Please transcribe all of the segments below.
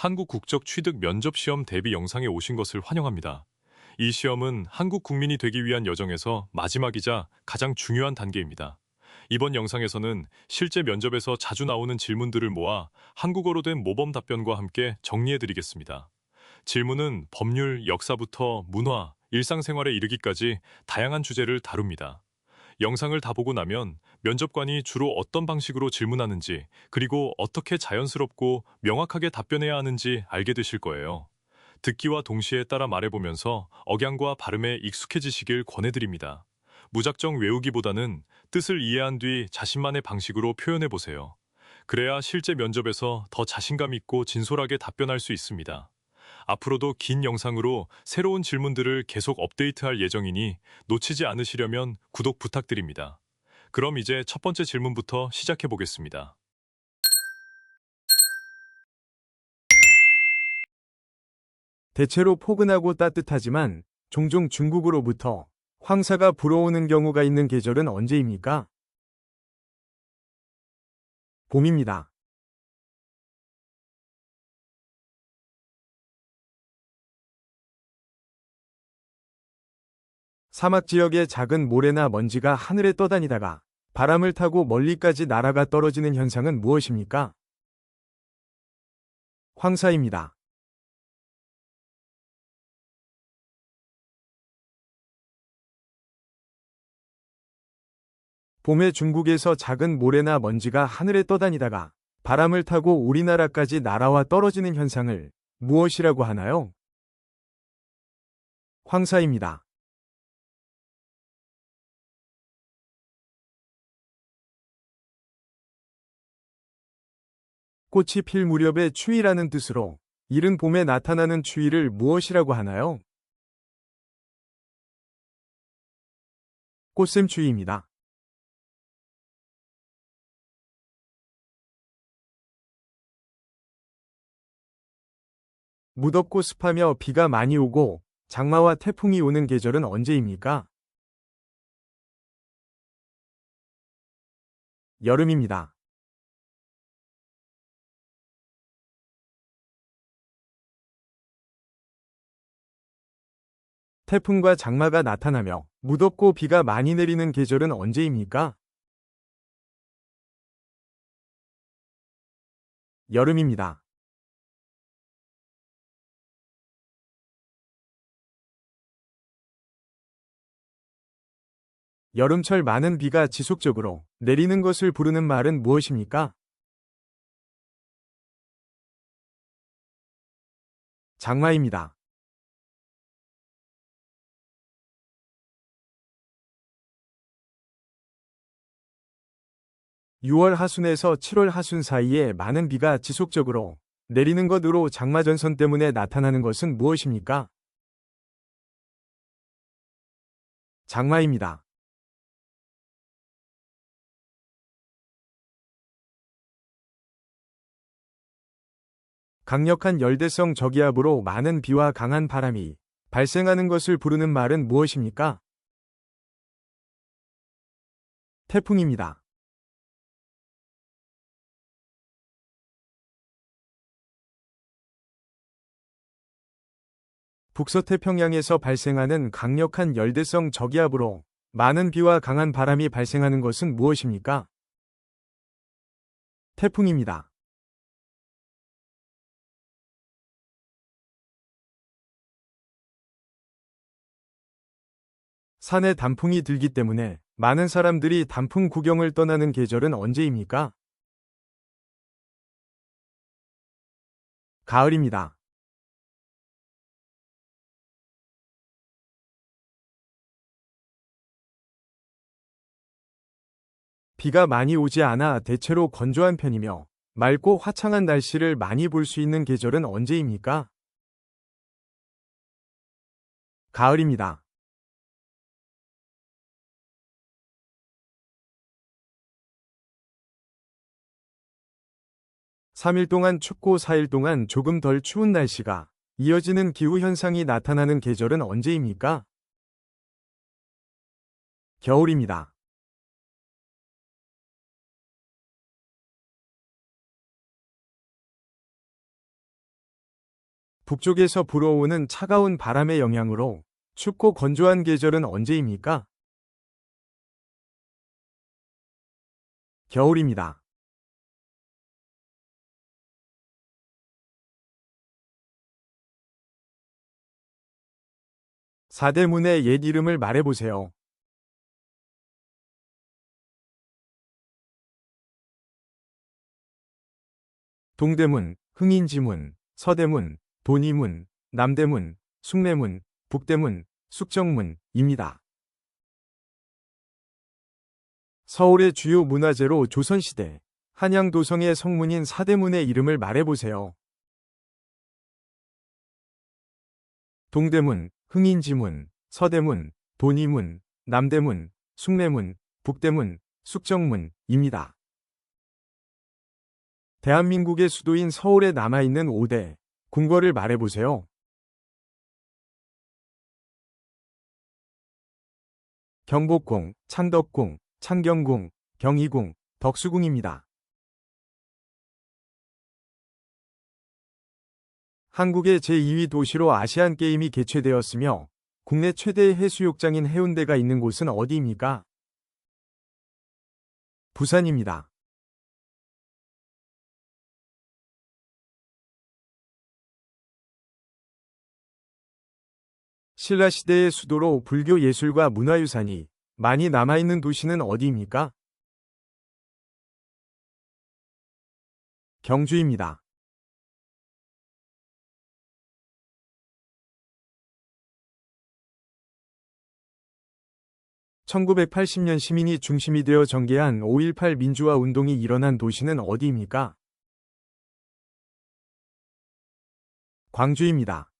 한국 국적 취득 면접 시험 대비 영상에 오신 것을 환영합니다. 이 시험은 한국 국민이 되기 위한 여정에서 마지막이자 가장 중요한 단계입니다. 이번 영상에서는 실제 면접에서 자주 나오는 질문들을 모아 한국어로 된 모범 답변과 함께 정리해드리겠습니다. 질문은 법률, 역사부터 문화, 일상생활에 이르기까지 다양한 주제를 다룹니다. 영상을 다 보고 나면 면접관이 주로 어떤 방식으로 질문하는지, 그리고 어떻게 자연스럽고 명확하게 답변해야 하는지 알게 되실 거예요. 듣기와 동시에 따라 말해보면서 억양과 발음에 익숙해지시길 권해드립니다. 무작정 외우기보다는 뜻을 이해한 뒤 자신만의 방식으로 표현해보세요. 그래야 실제 면접에서 더 자신감 있고 진솔하게 답변할 수 있습니다. 앞으로도 긴 영상으로 새로운 질문들을 계속 업데이트할 예정이니 놓치지 않으시려면 구독 부탁드립니다. 그럼 이제 첫 번째 질문부터 시작해 보겠습니다. 대체로 포근하고 따뜻하지만 종종 중국으로부터 황사가 불어오는 경우가 있는 계절은 언제입니까? 봄입니다. 사막 지역의 작은 모래나 먼지가 하늘에 떠다니다가 바람을 타고 멀리까지 날아가 떨어지는 현상은 무엇입니까? 황사입니다. 봄에 중국에서 작은 모래나 먼지가 하늘에 떠다니다가 바람을 타고 우리나라까지 날아와 떨어지는 현상을 무엇이라고 하나요? 황사입니다. 꽃이 필 무렵의 추위라는 뜻으로 이른 봄에 나타나는 추위를 무엇이라고 하나요? 꽃샘추위입니다. 무덥고 습하며 비가 많이 오고 장마와 태풍이 오는 계절은 언제입니까? 여름입니다. 태풍과 장마가 나타나며 무덥고 비가 많이 내리는 계절은 언제입니까? 여름입니다. 여름철 많은 비가 지속적으로 내리는 것을 부르는 말은 무엇입니까? 장마입니다. (6월) 하순에서 (7월) 하순 사이에 많은 비가 지속적으로 내리는 것으로 장마전선 때문에 나타나는 것은 무엇입니까? 장마입니다. 강력한 열대성 저기압으로 많은 비와 강한 바람이 발생하는 것을 부르는 말은 무엇입니까? 태풍입니다. 북서태평양에서 발생하는 강력한 열대성 저기압으로 많은 비와 강한 바람이 발생하는 것은 무엇입니까? 태풍입니다. 산에 단풍이 들기 때문에 많은 사람들이 단풍 구경을 떠나는 계절은 언제입니까? 가을입니다. 비가 많이 오지 않아 대체로 건조한 편이며 맑고 화창한 날씨를 많이 볼 수 있는 계절은 언제입니까? 가을입니다. (3일) 동안 춥고 (4일) 동안 조금 덜 추운 날씨가 이어지는 기후현상이 나타나는 계절은 언제입니까? 겨울입니다. 북쪽에서 불어오는 차가운 바람의 영향으로 춥고 건조한 계절은 언제입니까? 겨울입니다. 사대문의 옛 이름을 말해보세요. 동대문, 흥인지문, 서대문, 돈이문, 남대문, 숭례문, 북대문, 숙정문입니다. 서울의 주요 문화재로 조선시대 한양도성의 성문인 사대문의 이름을 말해보세요. 동대문, 흥인지문, 서대문, 돈이문, 남대문, 숭례문, 북대문, 숙정문입니다. 대한민국의 수도인 서울에 남아있는 5대 궁궐을 말해보세요. 경복궁, 창덕궁, 창경궁, 경희궁, 덕수궁입니다. 한국의 제2위 도시로 아시안게임이 개최되었으며 국내 최대의 해수욕장인 해운대가 있는 곳은 어디입니까? 부산입니다. 신라시대의 수도로 불교 예술과 문화유산이 많이 남아있는 도시는 어디입니까? 경주입니다. 1980년 시민이 중심이 되어 전개한 5.18 민주화 운동이 일어난 도시는 어디입니까? 광주입니다.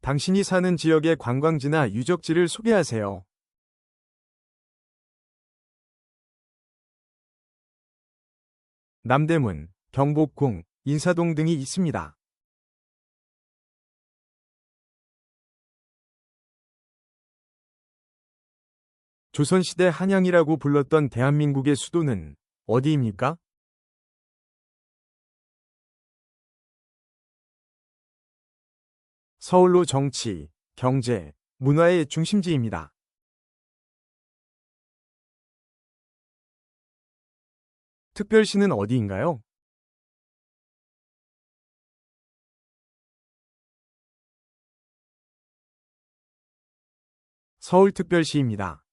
당신이 사는 지역의 관광지나 유적지를 소개하세요. 남대문, 경복궁, 인사동 등이 있습니다. 조선시대 한양이라고 불렀던 대한민국의 수도는 어디입니까? 서울로 정치, 경제, 문화의 중심지입니다. 특별시는 어디인가요? 서울특별시입니다.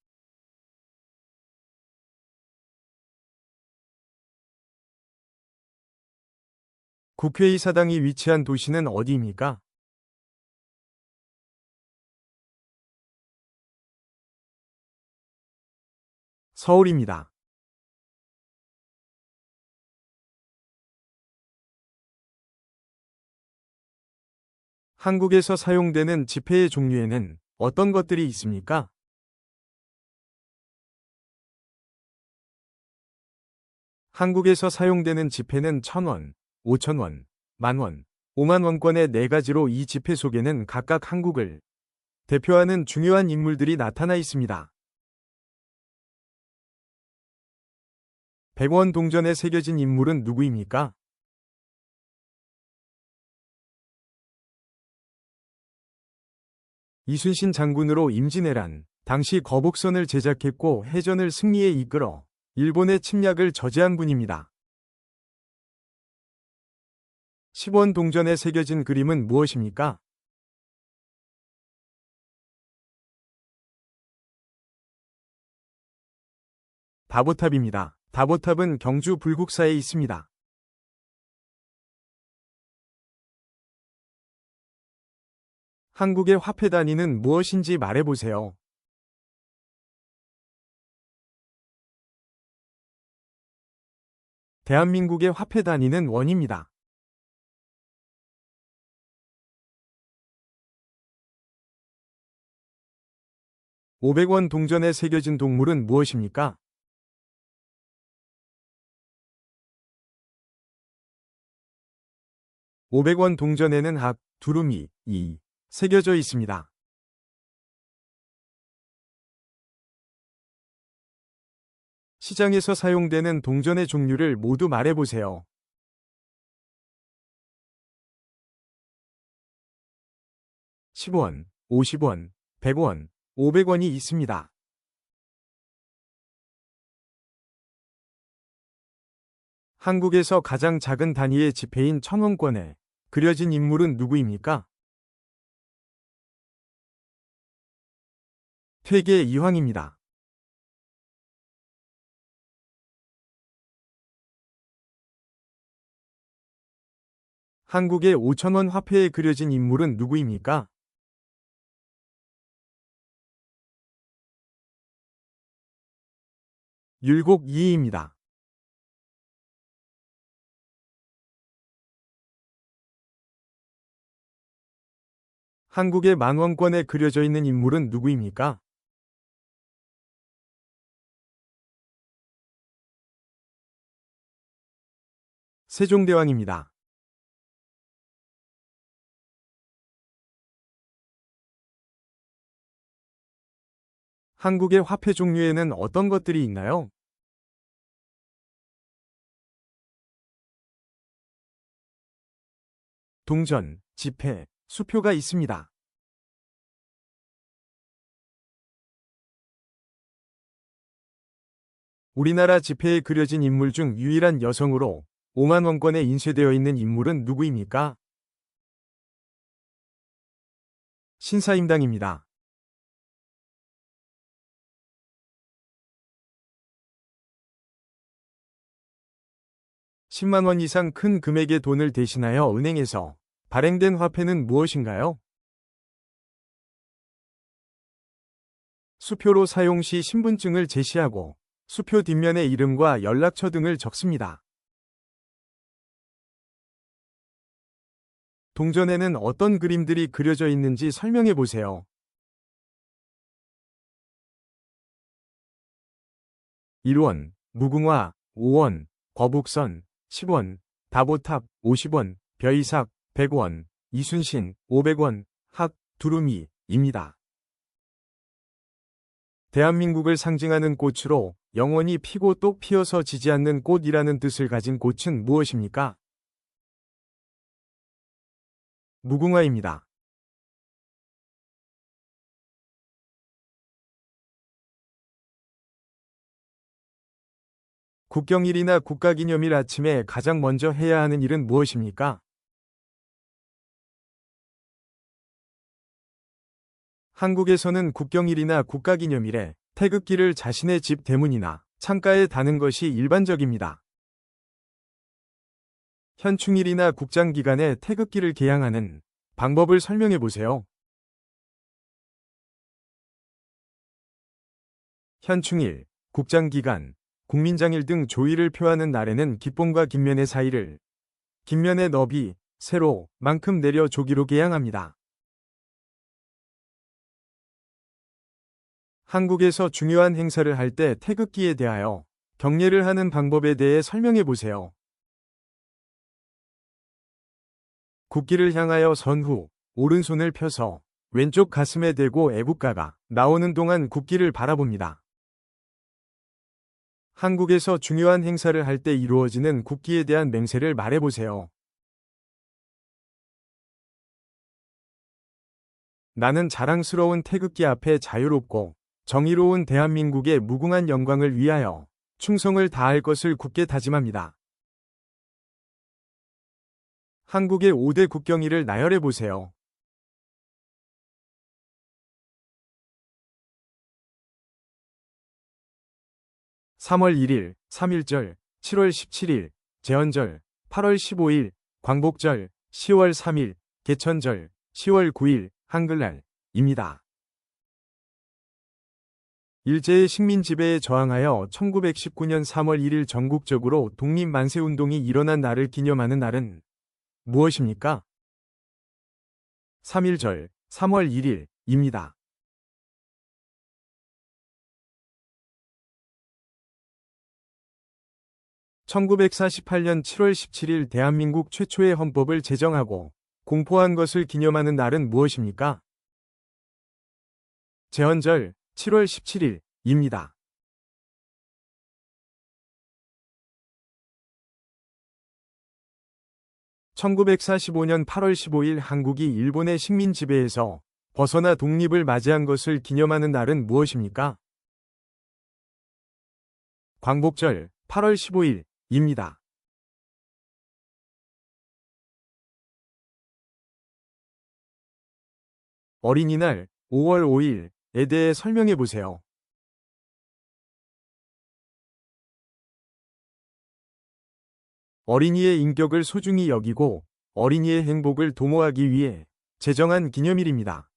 국회의사당이 위치한 도시는 어디입니까? 서울입니다. 한국에서 사용되는 지폐의 종류에는 어떤 것들이 있습니까? 한국에서 사용되는 지폐는 1,000원, 5,000원, 만원, 5만원권의 4가지로 이 지폐 속에는 각각 한국을 대표하는 중요한 인물들이 나타나 있습니다. 100원 동전에 새겨진 인물은 누구입니까? 이순신 장군으로 임진왜란 당시 거북선을 제작했고 해전을 승리에 이끌어 일본의 침략을 저지한 분입니다. 10원 동전에 새겨진 그림은 무엇입니까? 다보탑입니다. 다보탑은 경주 불국사에 있습니다. 한국의 화폐 단위는 무엇인지 말해보세요. 대한민국의 화폐 단위는 원입니다. 500원 동전에 새겨진 동물은 무엇입니까? (500원) 동전에는 학, 두루미, 이 새겨져 있습니다. 시장에서 사용되는 동전의 종류를 모두 말해보세요. 10원, 50원, 100원, 500원이 있습니다. 한국에서 가장 작은 단위의 지폐인 1000원권에 그려진 인물은 누구입니까? 퇴계 이황입니다. 한국의 5,000원 화폐에 그려진 인물은 누구입니까? 율곡 이이입니다. 한국의 만원권에 그려져 있는 인물은 누구입니까? 세종대왕입니다. 한국의 화폐 종류에는 어떤 것들이 있나요? 동전, 지폐, 수표가 있습니다. 우리나라 지폐에 그려진 인물 중 유일한 여성으로 5만원권에 인쇄되어 있는 인물은 누구입니까? 신사임당입니다. 10만원 이상 큰 금액의 돈을 대신하여 은행에서 발행된 화폐는 무엇인가요? 수표로 사용 시 신분증을 제시하고 수표 뒷면에 이름과 연락처 등을 적습니다. 동전에는 어떤 그림들이 그려져 있는지 설명해 보세요. 1원, 무궁화, 5원, 거북선, 10원, 다보탑, 50원, 벼이삭, 100원, 이순신, 500원, 학, 두루미입니다. 대한민국을 상징하는 꽃으로 영원히 피고 또 피어서 지지 않는 꽃이라는 뜻을 가진 꽃은 무엇입니까? 무궁화입니다. 국경일이나 국가기념일 아침에 가장 먼저 해야 하는 일은 무엇입니까? 한국에서는 국경일이나 국가기념일에 태극기를 자신의 집 대문이나 창가에 다는 것이 일반적입니다. 현충일이나 국장기간에 태극기를 개양하는 방법을 설명해 보세요. 현충일, 국장기간, 국민장일 등 조의를 표하는 날에는 깃봉과 깃면의 사이를 깃면의 너비, 세로, 만큼 내려 조기로 개양합니다. 한국에서 중요한 행사를 할 때 태극기에 대하여 경례를 하는 방법에 대해 설명해 보세요. 국기를 향하여 선 후 오른손을 펴서 왼쪽 가슴에 대고 애국가가 나오는 동안 국기를 바라봅니다. 한국에서 중요한 행사를 할 때 이루어지는 국기에 대한 맹세를 말해보세요. 나는 자랑스러운 태극기 앞에 자유롭고 정의로운 대한민국의 무궁한 영광을 위하여 충성을 다할 것을 굳게 다짐합니다. 한국의 5대 국경일을 나열해 보세요. 3월 1일, 3.1절, 7월 17일, 제헌절, 8월 15일, 광복절, 10월 3일, 개천절, 10월 9일, 한글날입니다. 일제의 식민 지배에 저항하여 1919년 3월 1일 전국적으로 독립만세운동이 일어난 날을 기념하는 날은 무엇입니까? 3.1절, 3월 1일입니다. (1948년 7월 17일) 대한민국 최초의 헌법을 제정하고 공포한 것을 기념하는 날은 무엇입니까? 제헌절 7월 17일입니다. 1945년 8월 15일 한국이 일본의 식민 지배에서 벗어나 독립을 맞이한 것을 기념하는 날은 무엇입니까? 광복절 8월 15일입니다. 어린이날 5월 5일에 대해 설명해 보세요. 어린이의 인격을 소중히 여기고 어린이의 행복을 도모하기 위해 제정한 기념일입니다.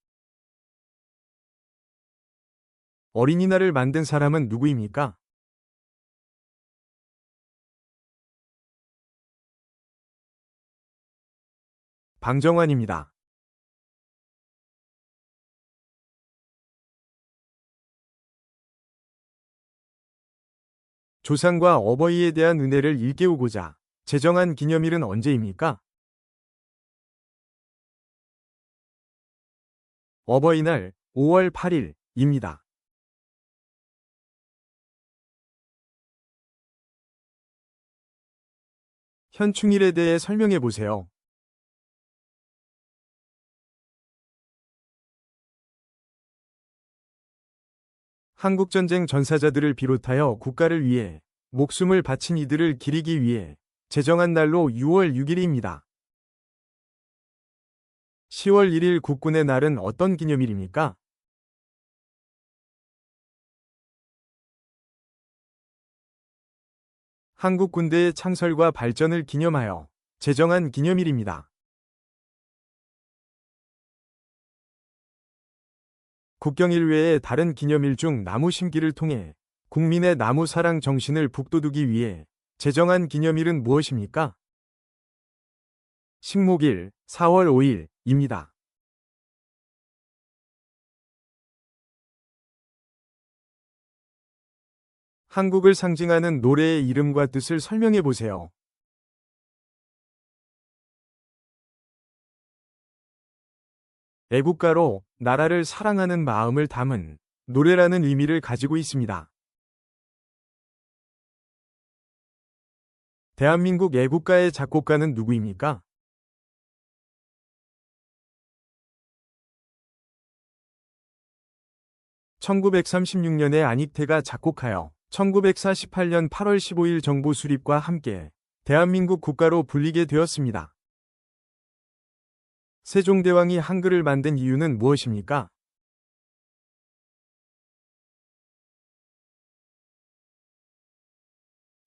어린이날을 만든 사람은 누구입니까? 방정환입니다. 조상과 어버이에 대한 은혜를 일깨우고자 제정한 기념일은 언제입니까? 어버이날 5월 8일입니다. 현충일에 대해 설명해 보세요. 한국전쟁 전사자들을 비롯하여 국가를 위해 목숨을 바친 이들을 기리기 위해 제정한 날로 6월 6일입니다. 10월 1일 국군의 날은 어떤 기념일입니까? 한국 군대의 창설과 발전을 기념하여 제정한 기념일입니다. 국경일 외의 다른 기념일 중 나무 심기를 통해 국민의 나무 사랑 정신을 북돋우기 위해 제정한 기념일은 무엇입니까? 식목일 4월 5일입니다. 한국을 상징하는 노래의 이름과 뜻을 설명해 보세요. 애국가로 나라를 사랑하는 마음을 담은 노래라는 의미를 가지고 있습니다. 대한민국 애국가의 작곡가는 누구입니까? (1936년에) 안익태가 작곡하여 1948년 8월 15일 정부 수립과 함께 대한민국 국가로 불리게 되었습니다. 세종대왕이 한글을 만든 이유는 무엇입니까?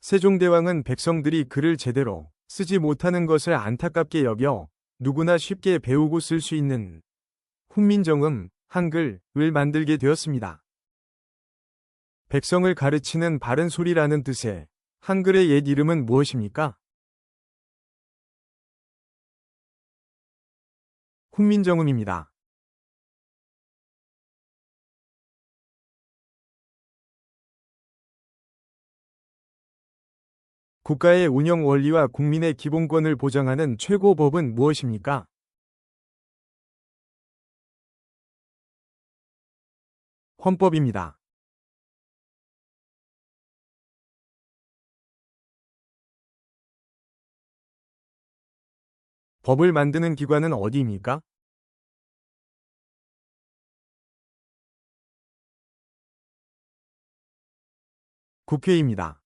세종대왕은 백성들이 글을 제대로 쓰지 못하는 것을 안타깝게 여겨 누구나 쉽게 배우고 쓸 수 있는 훈민정음, 한글을 만들게 되었습니다. 백성을 가르치는 바른 소리라는 뜻의 한글의 옛 이름은 무엇입니까? 훈민정음입니다. 국가의 운영 원리와 국민의 기본권을 보장하는 최고 법은 무엇입니까? 헌법입니다. 법을 만드는 기관은 어디입니까? 국회입니다.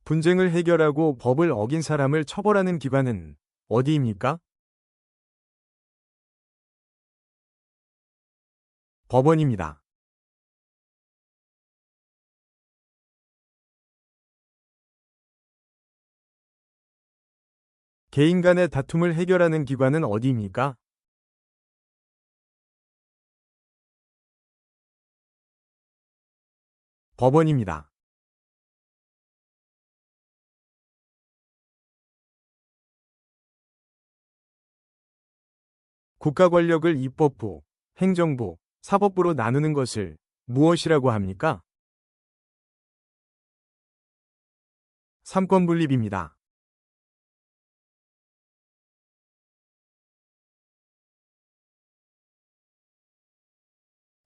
분쟁을 해결하고 법을 어긴 사람을 처벌하는 기관은 어디입니까? 법원입니다. 개인 간의 다툼을 해결하는 기관은 어디입니까? 법원입니다. 국가 권력을 입법부, 행정부, 사법부로 나누는 것을 무엇이라고 합니까? 삼권분립입니다.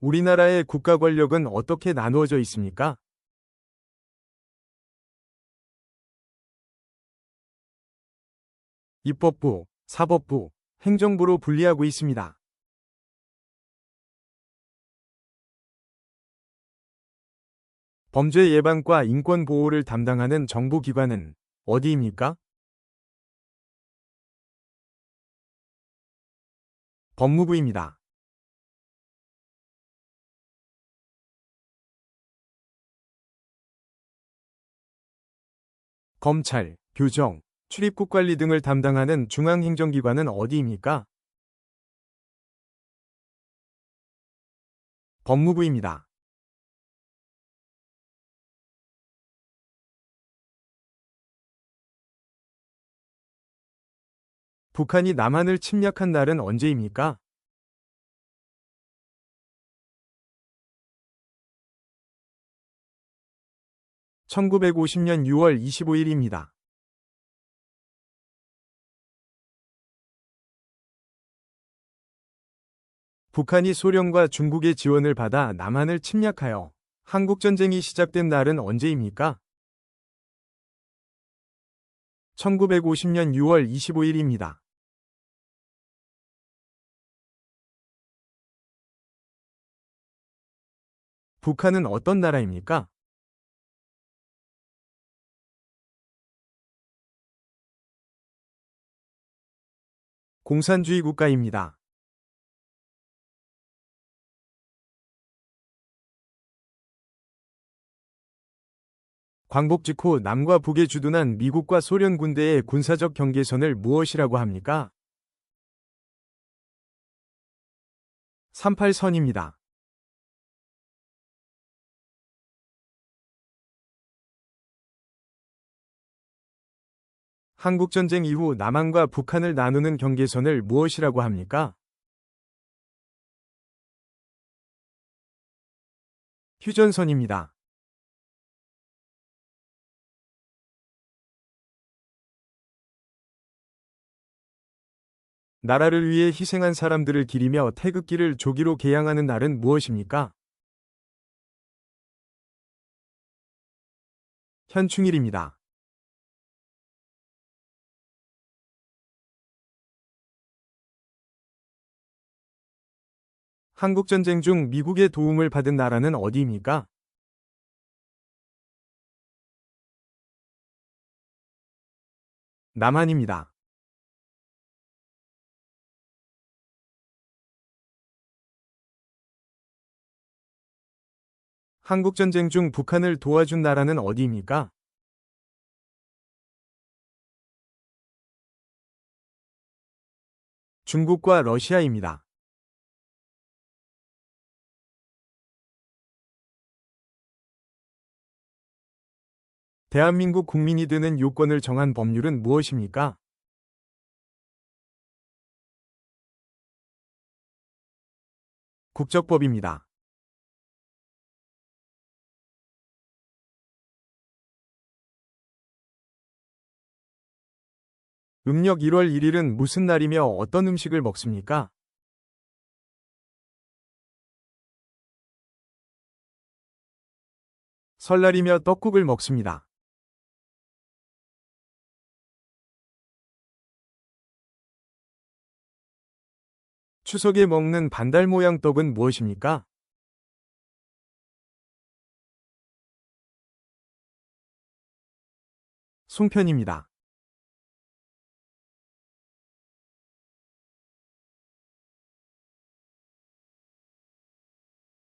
우리나라의 국가 권력은 어떻게 나누어져 있습니까? 입법부, 사법부, 행정부로 분리하고 있습니다. 범죄 예방과 인권 보호를 담당하는 정부기관은 어디입니까? 법무부입니다. 검찰, 교정, 출입국 관리 등을 담당하는 중앙행정기관은 어디입니까? 법무부입니다. 북한이 남한을 침략한 날은 언제입니까? 1950년 6월 25일입니다. 북한이 소련과 중국의 지원을 받아 남한을 침략하여 한국전쟁이 시작된 날은 언제입니까? 1950년 6월 25일입니다. 북한은 어떤 나라입니까? 공산주의 국가입니다. 광복 직후 남과 북에 주둔한 미국과 소련 군대의 군사적 경계선을 무엇이라고 합니까? 38선입니다. 한국전쟁 이후 남한과 북한을 나누는 경계선을 무엇이라고 합니까? 휴전선입니다. 나라를 위해 희생한 사람들을 기리며 태극기를 조기로 개양하는 날은 무엇입니까? 현충일입니다. 한국전쟁 중 미국의 도움을 받은 나라는 어디입니까? 남한입니다. 한국전쟁 중 북한을 도와준 나라는 어디입니까? 중국과 러시아입니다. 대한민국 국민이 되는 요건을 정한 법률은 무엇입니까? 국적법입니다. 음력 1월 1일은 무슨 날이며 어떤 음식을 먹습니까? 설날이며 떡국을 먹습니다. 추석에 먹는 반달 모양 떡은 무엇입니까? 송편입니다.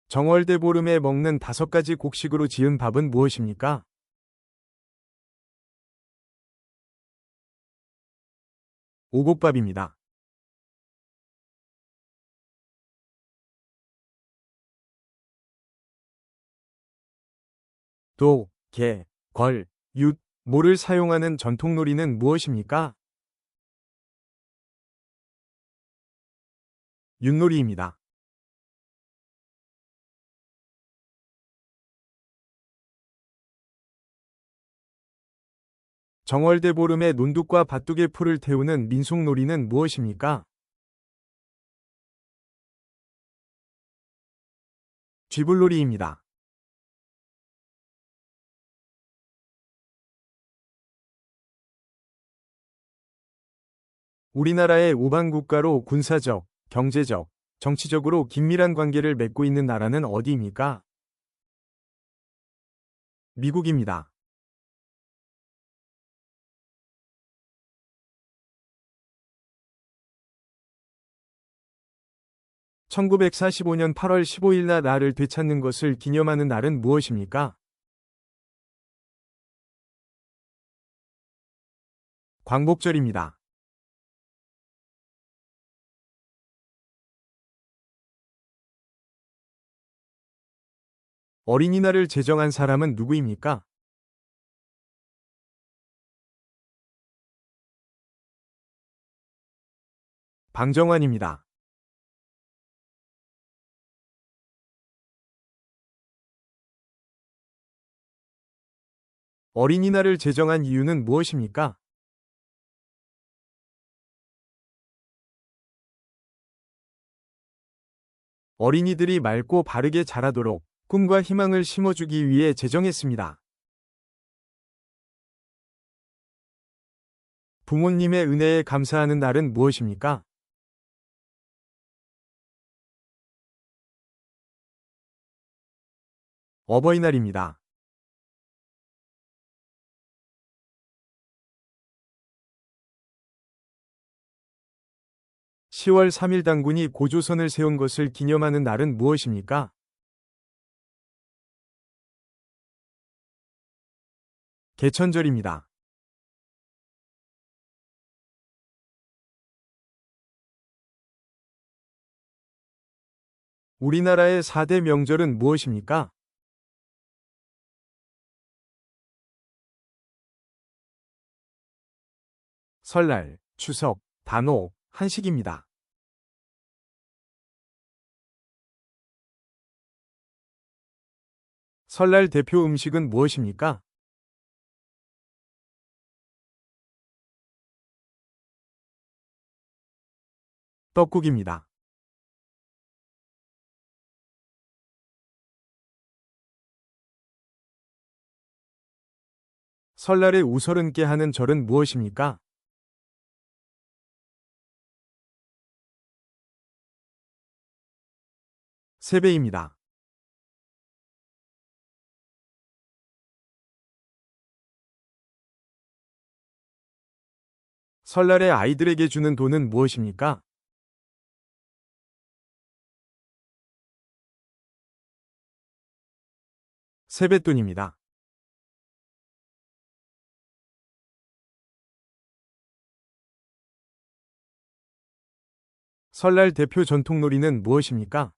정월대 보름에 먹는 5가지 곡식으로 지은 밥은 무엇입니까? 오곡밥입니다. 도, 개, 걸, 윷, 모를 사용하는 전통놀이는 무엇입니까? 윷놀이입니다. 정월대 보름에 논둑과 밭둑의 풀을 태우는 민속놀이는 무엇입니까? 쥐불놀이입니다. 우리나라의 우방국가로 군사적, 경제적, 정치적으로 긴밀한 관계를 맺고 있는 나라는 어디입니까? 미국입니다. 1945년 8월 15일 나라를 되찾는 것을 기념하는 날은 무엇입니까? 광복절입니다. 어린이날을 제정한 사람은 누구입니까? 방정환입니다. 어린이날을 제정한 이유는 무엇입니까? 어린이들이 맑고 바르게 자라도록 꿈과 희망을 심어주기 위해 제정했습니다. 부모님의 은혜에 감사하는 날은 무엇입니까? 어버이날입니다. (10월 3일) 당군이 고조선을 세운 것을 기념하는 날은 무엇입니까? 개천절입니다. 우리나라의 4대 명절은 무엇입니까? 설날, 추석, 단오, 한식입니다. 설날 대표 음식은 무엇입니까? 떡국입니다. 설날에 우서른께 하는 절은 무엇입니까? 세배입니다. 설날에 아이들에게 주는 돈은 무엇입니까? 세뱃돈입니다. 설날 대표 전통놀이는 무엇입니까?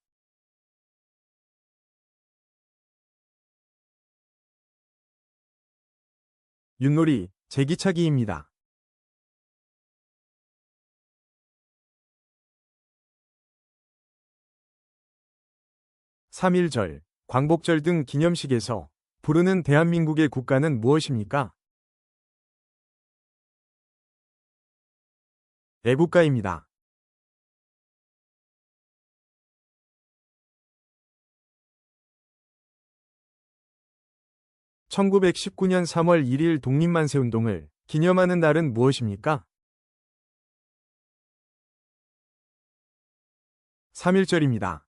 윷놀이, 제기차기입니다. 3.1절, 광복절 등 기념식에서 부르는 대한민국의 국가는 무엇입니까? 애국가입니다. 1919년 3월 1일 독립만세운동을 기념하는 날은 무엇입니까? 3.1절입니다.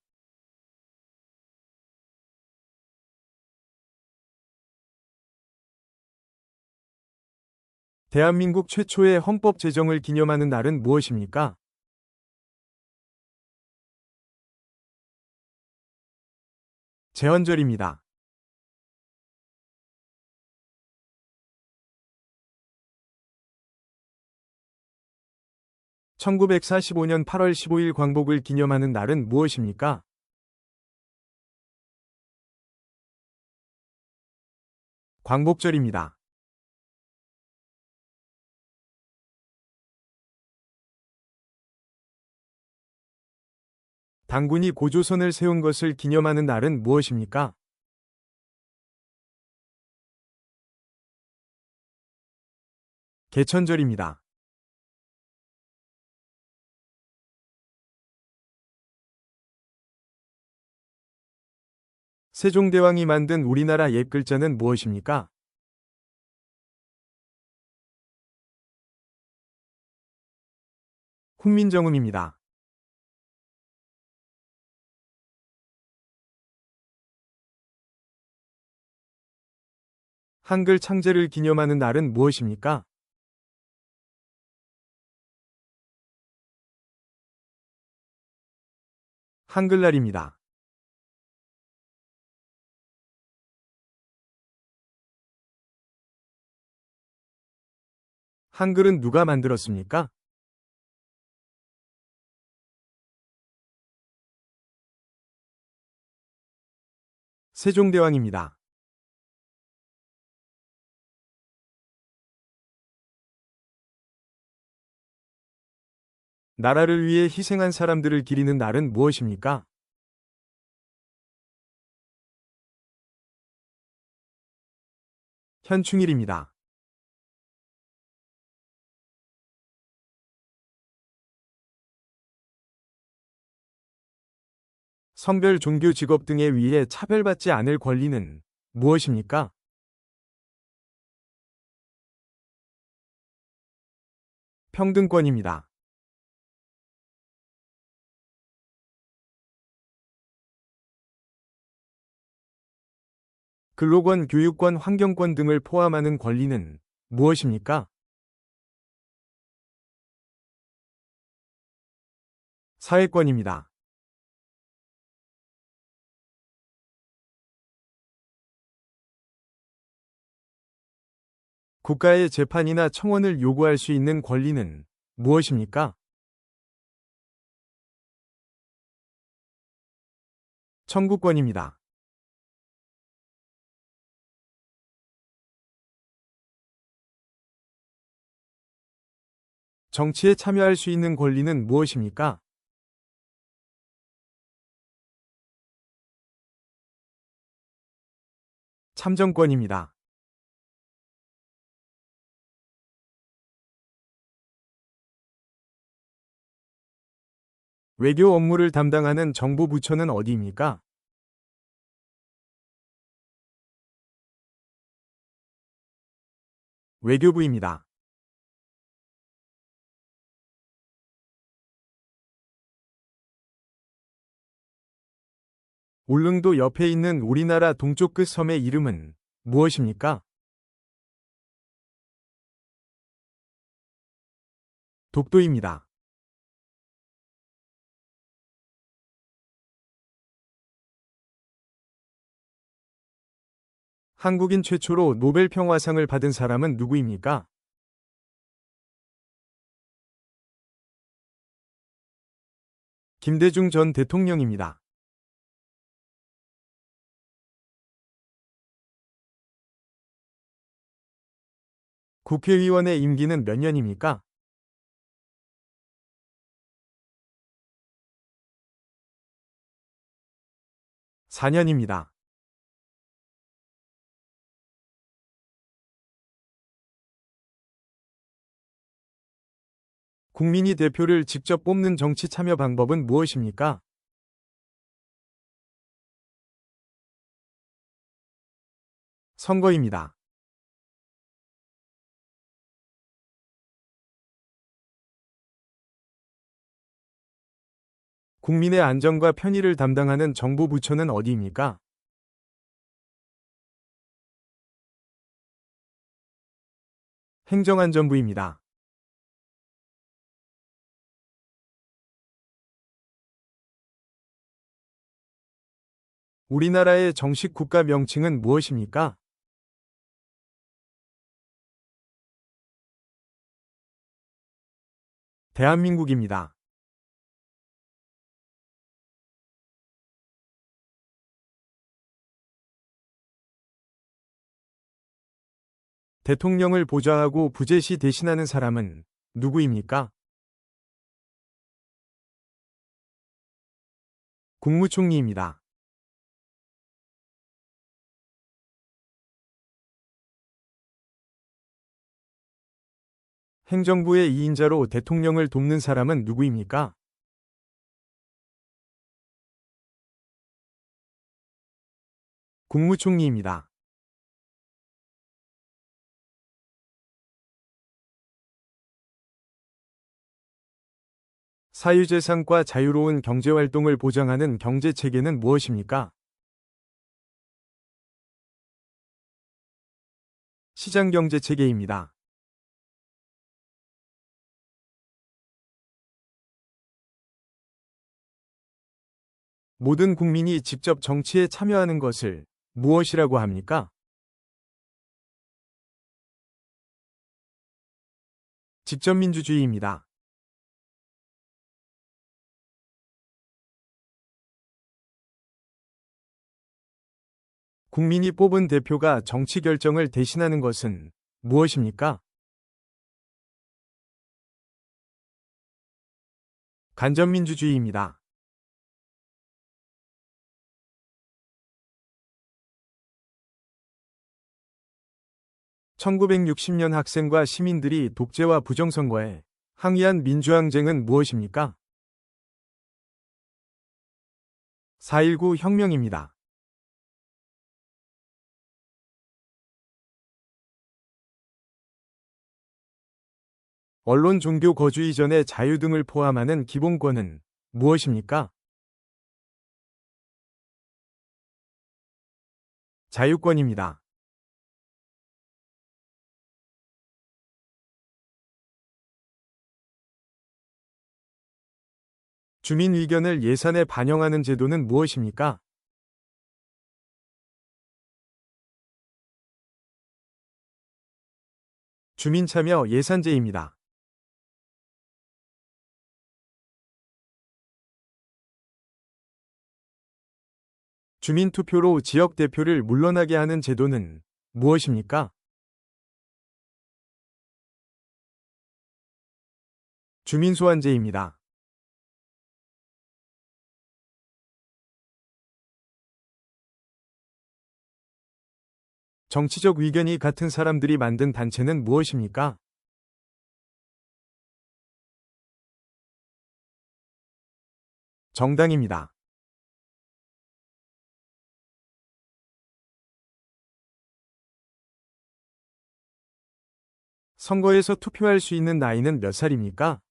대한민국 최초의 헌법 제정을 기념하는 날은 무엇입니까? 제헌절입니다. 1945년 8월 15일 광복을 기념하는 날은 무엇입니까? 광복절입니다. 당군이 고조선을 세운 것을 기념하는 날은 무엇입니까? 개천절입니다. 세종대왕이 만든 우리나라 옛 글자는 무엇입니까? 훈민정음입니다. 한글 창제를 기념하는 날은 무엇입니까? 한글날입니다. 한글은 누가 만들었습니까? 세종대왕입니다. 나라를 위해 희생한 사람들을 기리는 날은 무엇입니까? 현충일입니다. 성별, 종교, 직업 등에 의해 차별받지 않을 권리는 무엇입니까? 평등권입니다. 근로권, 교육권, 환경권 등을 포함하는 권리는 무엇입니까? 사회권입니다. 국가의 재판이나 청원을 요구할 수 있는 권리는 무엇입니까? 청구권입니다. 정치에 참여할 수 있는 권리는 무엇입니까? 참정권입니다. 외교 업무를 담당하는 정부 부처는 어디입니까? 외교부입니다. 울릉도 옆에 있는 우리나라 동쪽 끝 섬의 이름은 무엇입니까? 독도입니다. 한국인 최초로 노벨 평화상을 받은 사람은 누구입니까? 김대중 전 대통령입니다. 국회의원의 임기는 몇 년입니까? 4년입니다. 국민이 대표를 직접 뽑는 정치 참여 방법은 무엇입니까? 선거입니다. 국민의 안전과 편의를 담당하는 정부 부처는 어디입니까? 행정안전부입니다. 우리나라의 정식 국가 명칭은 무엇입니까? 대한민국입니다. 대통령을 보좌하고 부재시 대신하는 사람은 누구입니까? 국무총리입니다. 행정부의 2인자로 대통령을 돕는 사람은 누구입니까? 국무총리입니다. 사유재산과 자유로운 경제활동을 보장하는 경제체계는 무엇입니까? 시장경제체계입니다. 모든 국민이 직접 정치에 참여하는 것을 무엇이라고 합니까? 직접민주주의입니다. 국민이 뽑은 대표가 정치 결정을 대신하는 것은 무엇입니까? 간접민주주의입니다. (1960년) 학생과 시민들이 독재와 부정선거에 항의한 민주항쟁은 무엇입니까? 4.19 혁명입니다. 언론, 종교, 거주 이전의 자유 등을 포함하는 기본권은 무엇입니까? 자유권입니다. 주민 의견을 예산에 반영하는 제도는 무엇입니까? 주민참여 예산제입니다. 주민투표로 지역 대표를 물러나게 하는 제도는 무엇입니까? 주민소환제입니다. 정치적 의견이 같은 사람들이 만든 단체는 무엇입니까? 정당입니다. 선거에서 투표할 수 있는 나이는 몇 살입니까?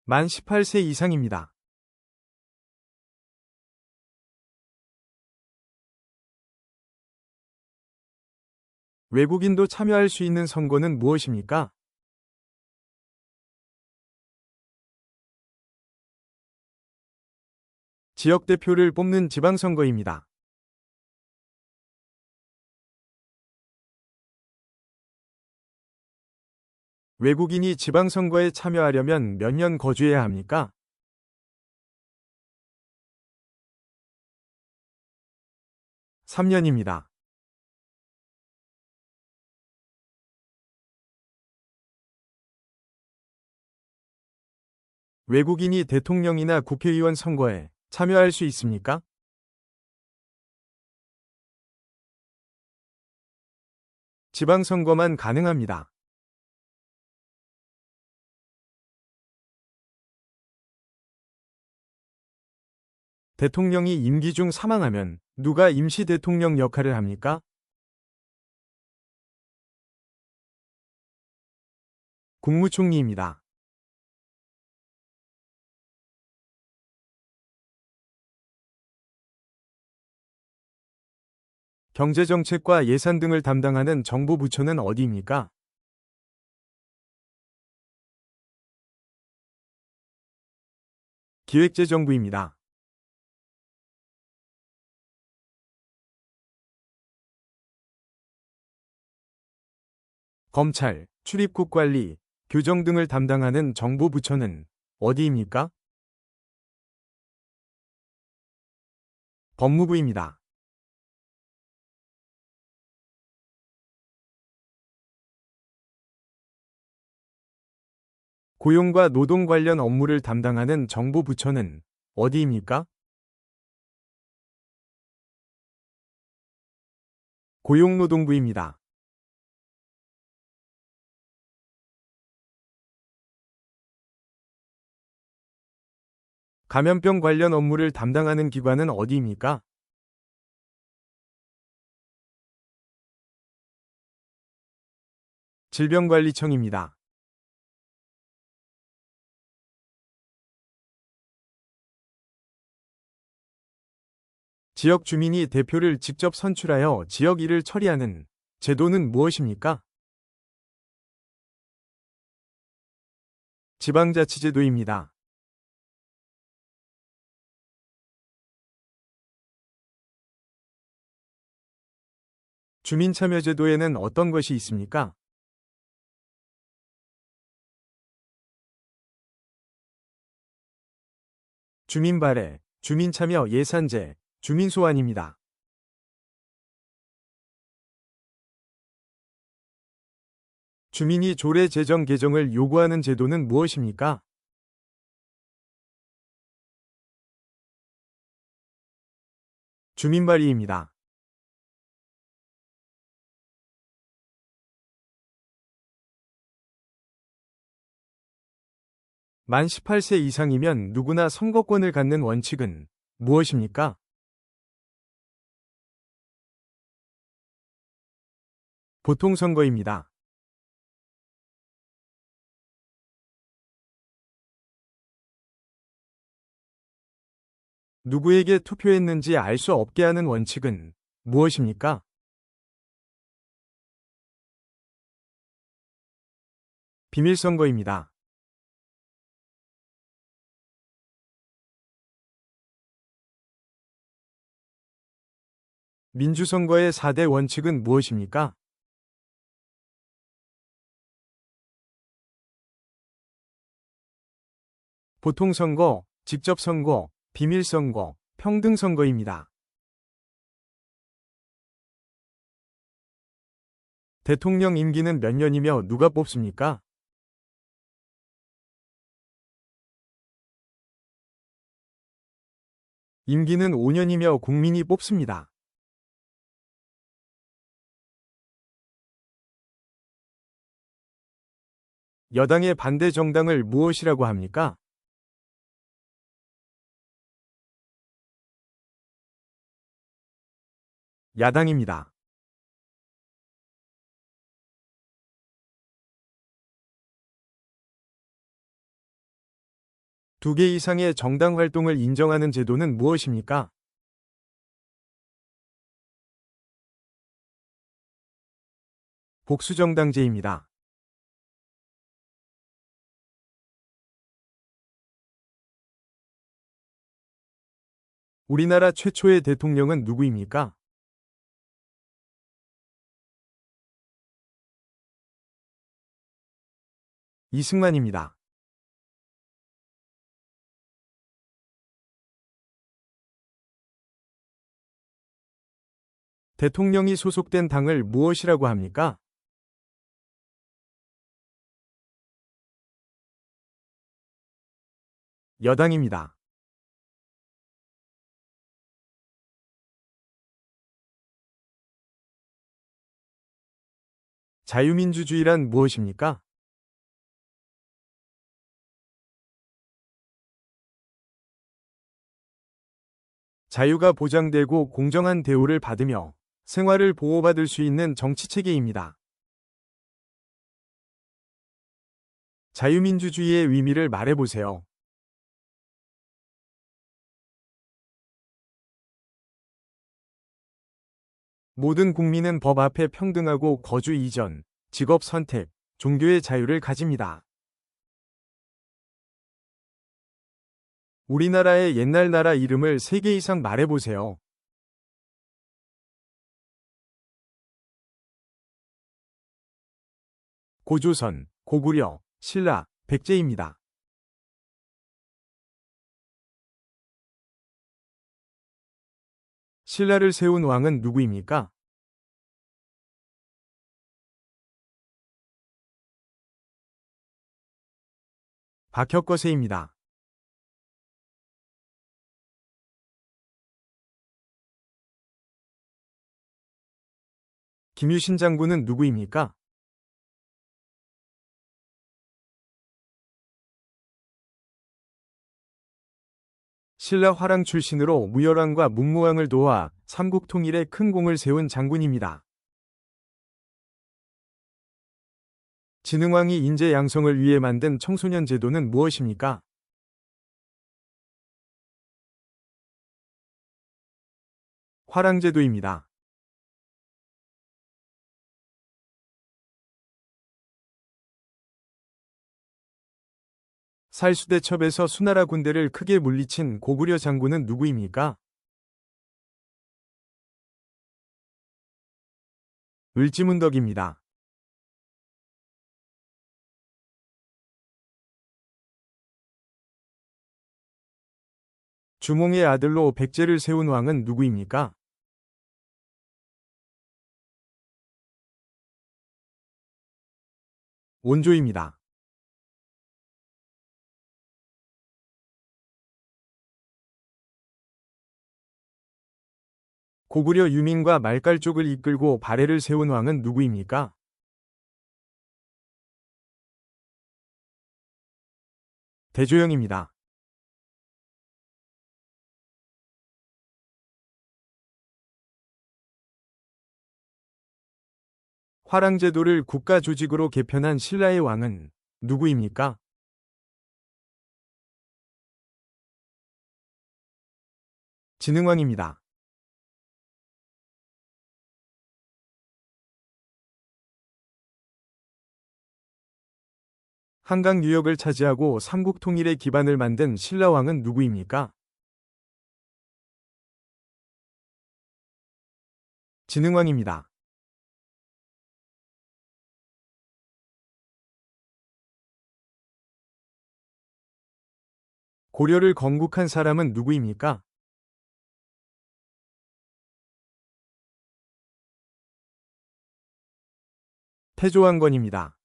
만 18세 이상입니다. 외국인도 참여할 수 있는 선거는 무엇입니까? 지역 대표를 뽑는 지방선거입니다. 외국인이 지방선거에 참여하려면 몇 년 거주해야 합니까? 3년입니다. 외국인이 대통령이나 국회의원 선거에 참여할 수 있습니까? 지방선거만 가능합니다. 대통령이 임기 중 사망하면 누가 임시 대통령 역할을 합니까? 국무총리입니다. 경제정책과 예산 등을 담당하는 정부 부처는 어디입니까? 기획재정부입니다. 검찰, 출입국 관리, 교정 등을 담당하는 정부 부처는 어디입니까? 법무부입니다. 고용과 노동 관련 업무를 담당하는 정부 부처는 어디입니까? 고용노동부입니다. 감염병 관련 업무를 담당하는 기관은 어디입니까? 질병관리청입니다. 지역 주민이 대표를 직접 선출하여 지역 일을 처리하는 제도는 무엇입니까? 지방자치제도입니다. 주민참여제도에는 어떤 것이 있습니까? 주민발해, 주민참여 예산제, 주민소환입니다. 주민이 조례 제정 개정을 요구하는 제도는 무엇입니까? 주민발의입니다. 만 18세 이상이면 누구나 선거권을 갖는 원칙은 무엇입니까? 보통선거입니다. 누구에게 투표했는지 알 수 없게 하는 원칙은 무엇입니까? 비밀선거입니다. 민주선거의 4대 원칙은 무엇입니까? 보통선거, 직접선거, 비밀선거, 평등선거입니다. 대통령 임기는 몇 년이며 누가 뽑습니까? 임기는 5년이며 국민이 뽑습니다. 여당의 반대 정당을 무엇이라고 합니까? 야당입니다. 두 개 이상의 정당 활동을 인정하는 제도는 무엇입니까? 복수정당제입니다. 우리나라 최초의 대통령은 누구입니까? 이승만입니다. 대통령이 소속된 당을 무엇이라고 합니까? 여당입니다. 자유민주주의란 무엇입니까? 자유가 보장되고 공정한 대우를 받으며 생활을 보호받을 수 있는 정치체계입니다. 자유민주주의의 의미를 말해보세요. 모든 국민은 법 앞에 평등하고 거주 이전, 직업 선택, 종교의 자유를 가집니다. 우리나라의 옛날 나라 이름을 3개 이상 말해보세요. 고조선, 고구려, 신라, 백제입니다. 신라를 세운 왕은 누구입니까? 박혁거세입니다. 김유신 장군은 누구입니까? 신라 화랑 출신으로 무열왕과 문무왕을 도와 삼국 통일에 큰 공을 세운 장군입니다. 진흥왕이 인재 양성을 위해 만든 청소년 제도는 무엇입니까? 화랑제도입니다. 살수대첩에서 수나라 군대를 크게 물리친 고구려 장군은 누구입니까? 을지문덕입니다. 주몽의 아들로 백제를 세운 왕은 누구입니까? 온조입니다. 고구려 유민과 말갈족을 이끌고 발해를 세운 왕은 누구입니까? 대조영입니다. 화랑제도를 국가 조직으로 개편한 신라의 왕은 누구입니까? 진흥왕입니다. 한강 유역을 차지하고 삼국 통일의 기반을 만든 신라왕은 누구입니까? 진흥왕입니다. 고려를 건국한 사람은 누구입니까? 태조왕건입니다.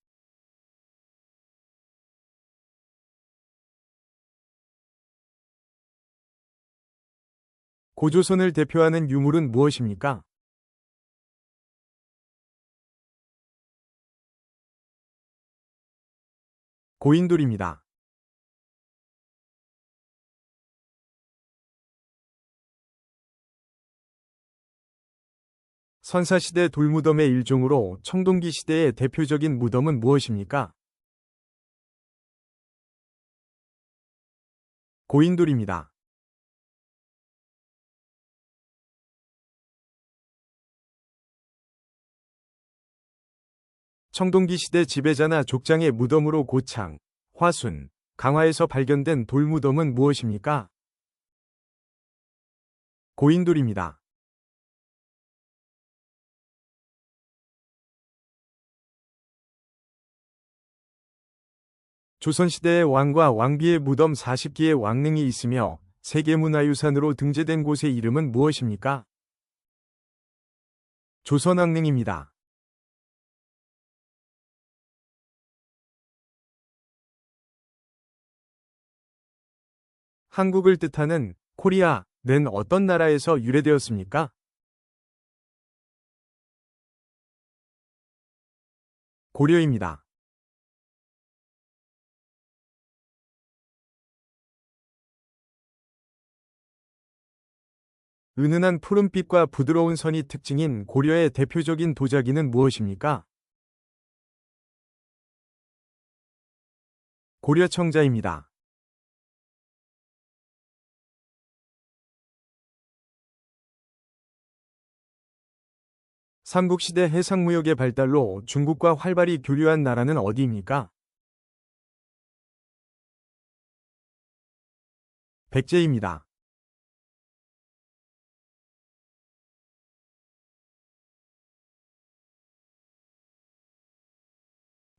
고조선을 대표하는 유물은 무엇입니까? 고인돌입니다. 선사시대 돌무덤의 일종으로 청동기 시대의 대표적인 무덤은 무엇입니까? 고인돌입니다. 청동기 시대 지배자나 족장의 무덤으로 고창, 화순, 강화에서 발견된 돌무덤은 무엇입니까? 고인돌입니다. 조선시대의 왕과 왕비의 무덤 40기의 왕릉이 있으며 세계문화유산으로 등재된 곳의 이름은 무엇입니까? 조선왕릉입니다. 한국을 뜻하는 코리아는 어떤 나라에서 유래되었습니까? 고려입니다. 은은한 푸른빛과 부드러운 선이 특징인 고려의 대표적인 도자기는 무엇입니까? 고려청자입니다. 삼국시대 해상무역의 발달로 중국과 활발히 교류한 나라는 어디입니까? 백제입니다.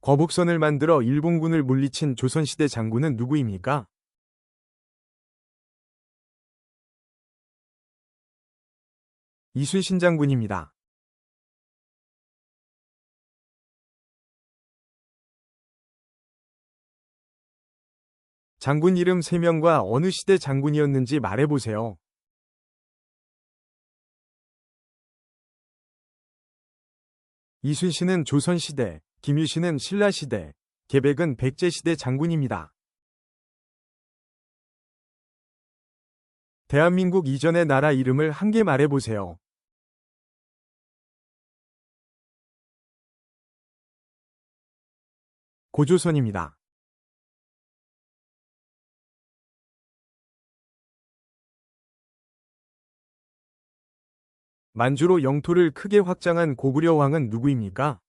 거북선을 만들어 일본군을 물리친 조선시대 장군은 누구입니까? 이순신 장군입니다. 장군 이름 3명과 어느 시대 장군이었는지 말해보세요. 이순신은 조선시대, 김유신은 신라시대, 계백은 백제시대 장군입니다. 대한민국 이전의 나라 이름을 한 개 말해보세요. 고조선입니다. 만주로 영토를 크게 확장한 고구려 왕은 누구입니까?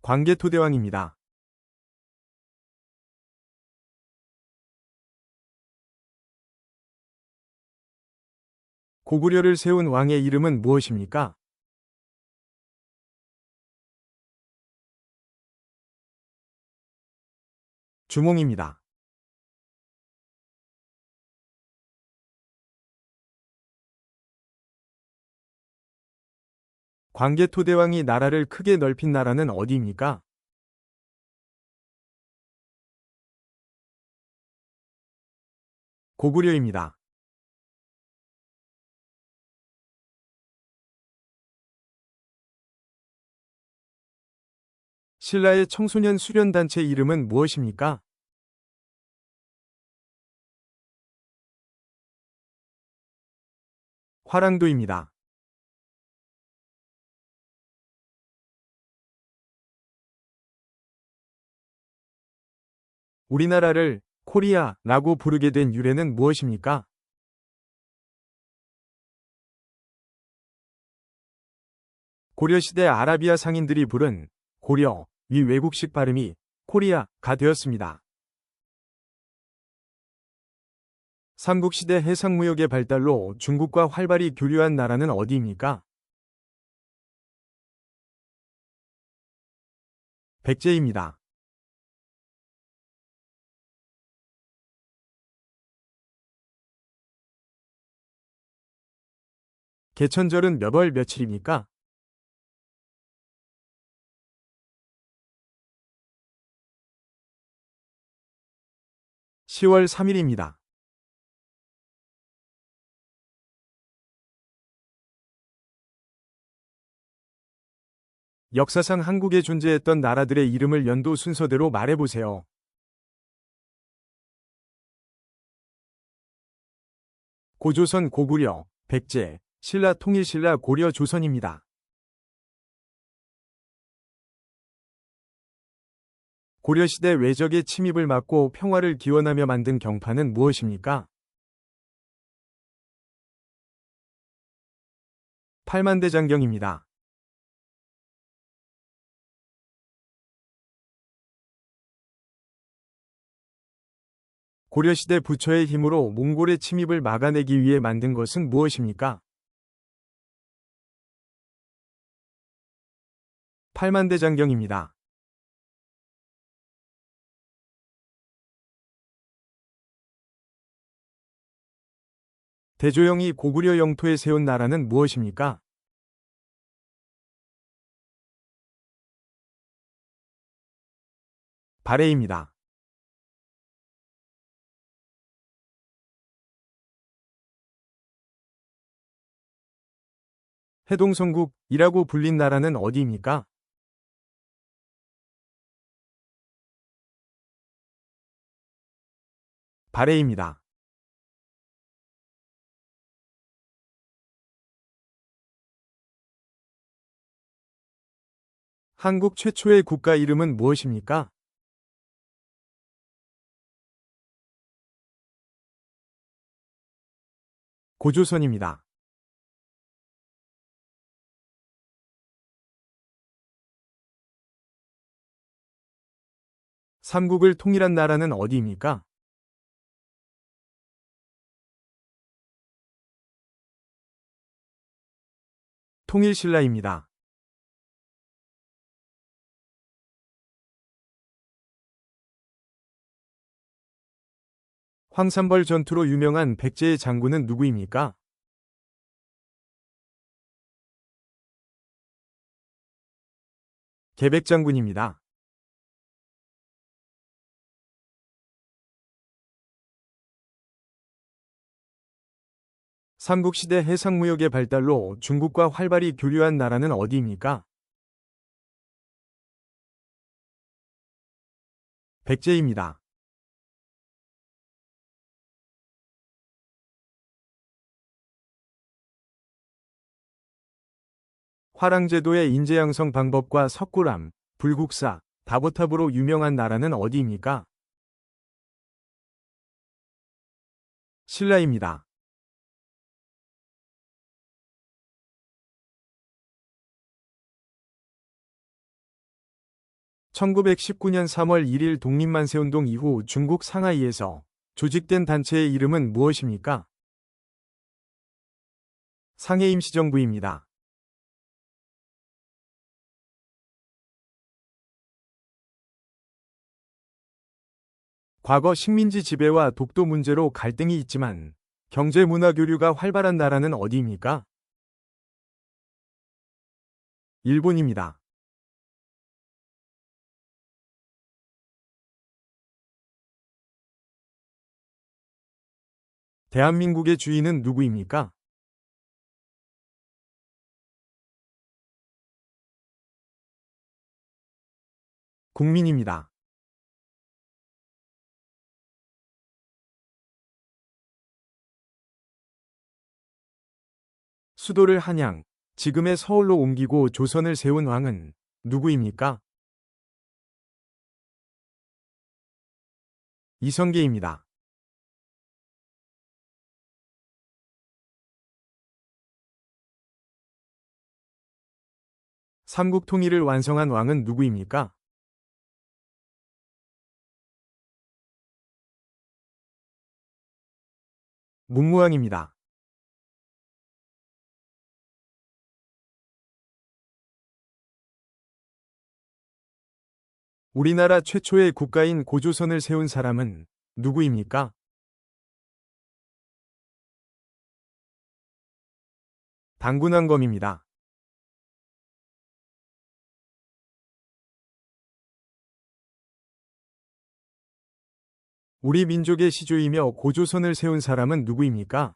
광개토대왕입니다. 고구려를 세운 왕의 이름은 무엇입니까? 주몽입니다. 광개토대왕이 나라를 크게 넓힌 나라는 어디입니까? 고구려입니다. 신라의 청소년 수련단체 이름은 무엇입니까? 화랑도입니다. 우리나라를 코리아라고 부르게 된 유래는 무엇입니까? 고려시대 아라비아 상인들이 부른 고려, 위 외국식 발음이 코리아가 되었습니다. 삼국시대 해상무역의 발달로 중국과 활발히 교류한 나라는 어디입니까? 백제입니다. 개천절은 몇 월 며칠입니까? 10월 3일입니다. 역사상 한국에 존재했던 나라들의 이름을 연도 순서대로 말해보세요. 고조선, 고구려, 백제, 신라, 통일신라, 고려, 조선입니다. 고려시대 외적의 침입을 막고 평화를 기원하며 만든 경판은 무엇입니까? 팔만대장경입니다. 고려시대 부처의 힘으로 몽골의 침입을 막아내기 위해 만든 것은 무엇입니까? 팔만대장경입니다. 대조영이 고구려 영토에 세운 나라는 무엇입니까? 발해입니다. 해동성국이라고 불린 나라는 어디입니까? 발해입니다. 한국 최초의 국가 이름은 무엇입니까? 고조선입니다. 삼국을 통일한 나라는 어디입니까? 통일신라입니다. 황산벌 전투로 유명한 백제의 장군은 누구입니까? 계백장군입니다. 삼국시대 해상무역의 발달로 중국과 활발히 교류한 나라는 어디입니까? 백제입니다. 화랑제도의 인재 양성 방법과 석굴암, 불국사, 다보탑으로 유명한 나라는 어디입니까? 신라입니다. (1919년 3월 1일) 독립만세운동 이후 중국 상하이에서 조직된 단체의 이름은 무엇입니까? 상해임시정부입니다. 과거 식민지 지배와 독도 문제로 갈등이 있지만 경제 문화 교류가 활발한 나라는 어디입니까? 일본입니다. 대한민국의 주인은 누구입니까? 국민입니다. 수도를 한양, 지금의 서울로 옮기고 조선을 세운 왕은 누구입니까? 이성계입니다. 삼국 통일을 완성한 왕은 누구입니까? 문무왕입니다. 우리나라 최초의 국가인 고조선을 세운 사람은 누구입니까? 당군왕검입니다. 우리 민족의 시조이며 고조선을 세운 사람은 누구입니까?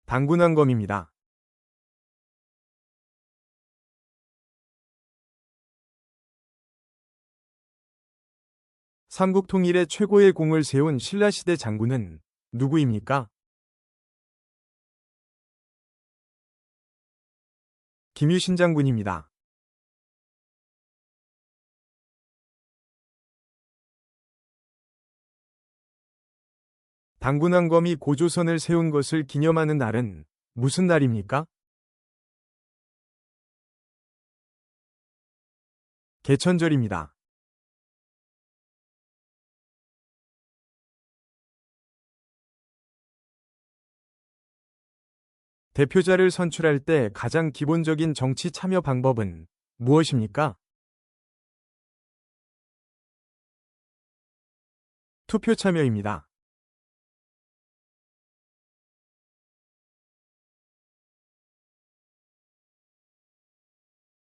당군왕검입니다. 삼국 통일의 최고의 공을 세운 신라시대 장군은 누구입니까? 김유신 장군입니다. 당군왕검이 고조선을 세운 것을 기념하는 날은 무슨 날입니까? 개천절입니다. 대표자를 선출할 때 가장 기본적인 정치 참여 방법은 무엇입니까? 투표 참여입니다.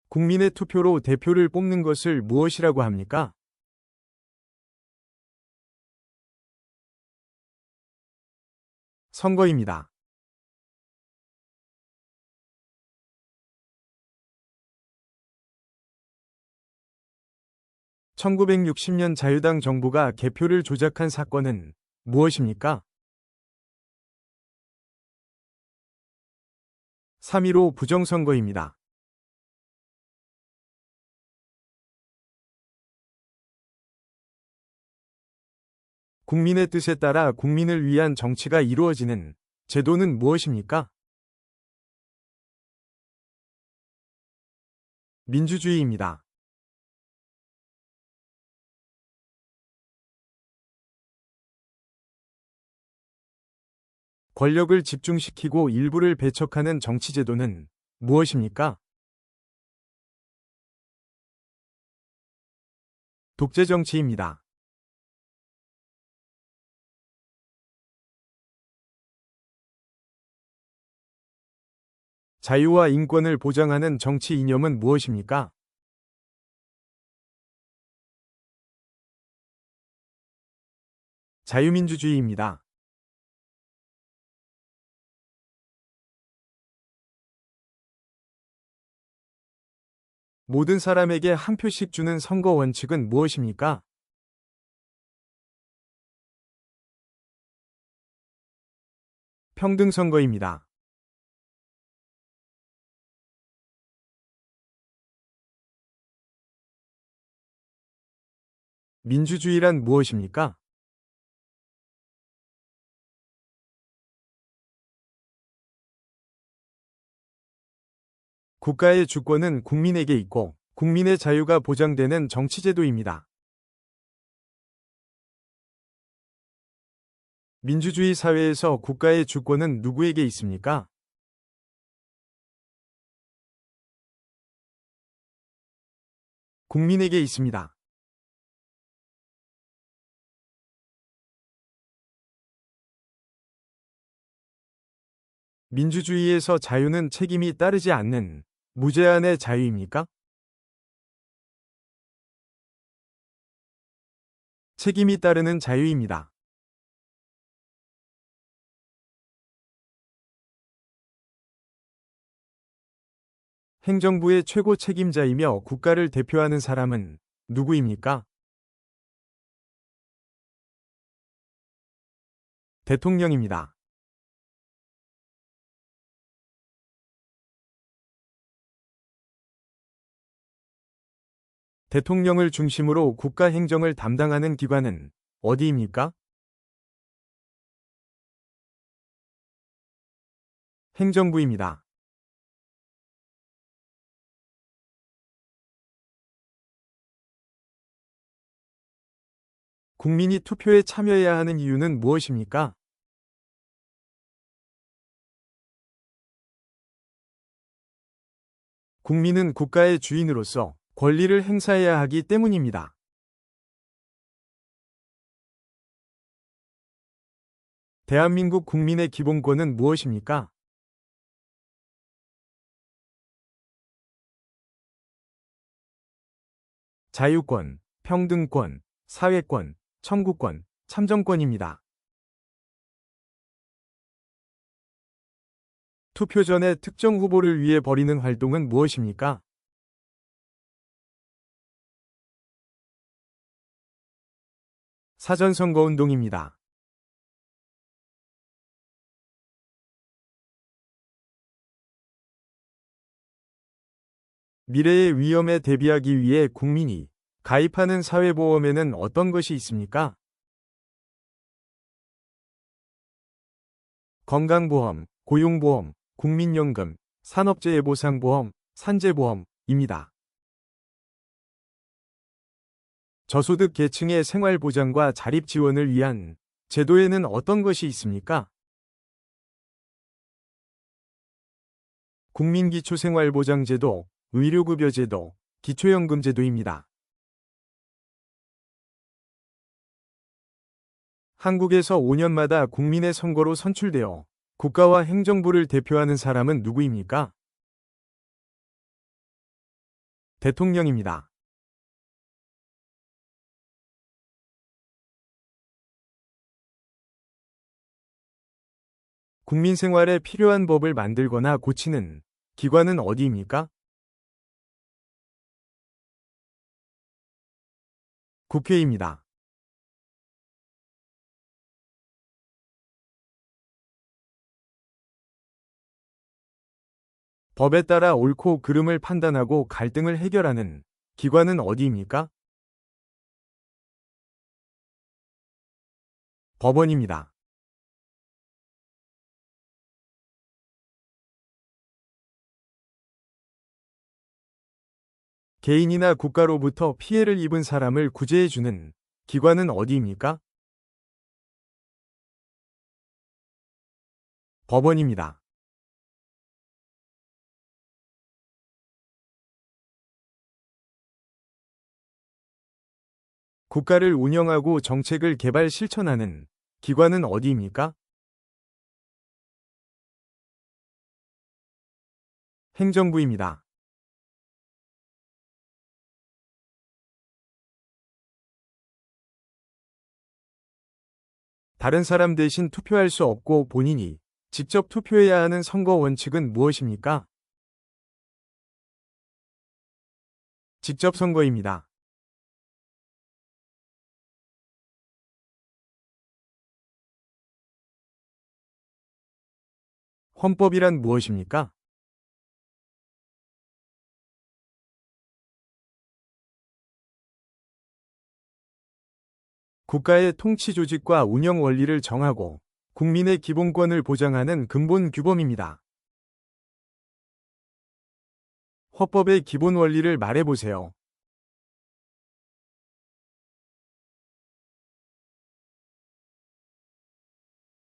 국민의 투표로 대표를 뽑는 것을 무엇이라고 합니까? 선거입니다. (1960년) 자유당 정부가 개표를 조작한 사건은 무엇입니까? 3.15 부정선거입니다. 국민의 뜻에 따라 국민을 위한 정치가 이루어지는 제도는 무엇입니까? 민주주의입니다. 권력을 집중시키고 일부를 배척하는 정치제도는 무엇입니까? 독재정치입니다. 자유와 인권을 보장하는 정치 이념은 무엇입니까? 자유민주주의입니다. 모든 사람에게 한 표씩 주는 선거 원칙은 무엇입니까? 평등선거입니다. 민주주의란 무엇입니까? 국가의 주권은 국민에게 있고 국민의 자유가 보장되는 정치제도입니다. 민주주의 사회에서 국가의 주권은 누구에게 있습니까? 국민에게 있습니다. 민주주의에서 자유는 책임이 따르지 않는 무제한의 자유입니까? 책임이 따르는 자유입니다. 행정부의 최고 책임자이며 국가를 대표하는 사람은 누구입니까? 대통령입니다. 대통령을 중심으로 국가 행정을 담당하는 기관은 어디입니까? 행정부입니다. 국민이 투표에 참여해야 하는 이유는 무엇입니까? 국민은 국가의 주인으로서 권리를 행사해야 하기 때문입니다. 대한민국 국민의 기본권은 무엇입니까? 자유권, 평등권, 사회권, 청구권, 참정권입니다. 투표 전에 특정 후보를 위해 벌이는 활동은 무엇입니까? 사전선거운동입니다. 미래의 위험에 대비하기 위해 국민이 가입하는 사회보험에는 어떤 것이 있습니까? 건강보험, 고용보험, 국민연금, 산업재해보상보험, 산재보험입니다. 저소득 계층의 생활보장과 자립지원을 위한 제도에는 어떤 것이 있습니까? 국민기초생활보장제도, 의료급여제도, 기초연금제도입니다. 한국에서 5년마다 국민의 선거로 선출되어 국가와 행정부를 대표하는 사람은 누구입니까? 대통령입니다. 국민 생활에 필요한 법을 만들거나 고치는 기관은 어디입니까? 국회입니다. 법에 따라 옳고 그름을 판단하고 갈등을 해결하는 기관은 어디입니까? 법원입니다. 개인이나 국가로부터 피해를 입은 사람을 구제해주는 기관은 어디입니까? 법원입니다. 국가를 운영하고 정책을 개발 실천하는 기관은 어디입니까? 행정부입니다. 다른 사람 대신 투표할 수 없고 본인이 직접 투표해야 하는 선거 원칙은 무엇입니까? 직접 선거입니다. 헌법이란 무엇입니까? 국가의 통치 조직과 운영 원리를 정하고 국민의 기본권을 보장하는 근본 규범입니다. 헌법의 기본 원리를 말해보세요.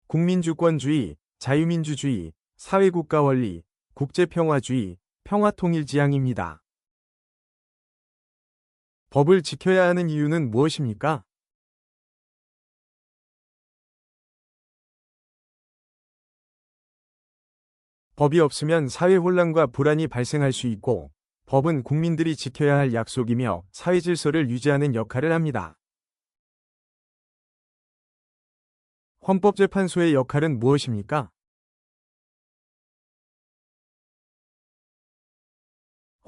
국민주권주의, 자유민주주의, 사회국가 원리, 국제평화주의, 평화통일지향입니다. 법을 지켜야 하는 이유는 무엇입니까? 법이 없으면 사회 혼란과 불안이 발생할 수 있고, 법은 국민들이 지켜야 할 약속이며 사회 질서를 유지하는 역할을 합니다. 헌법재판소의 역할은 무엇입니까?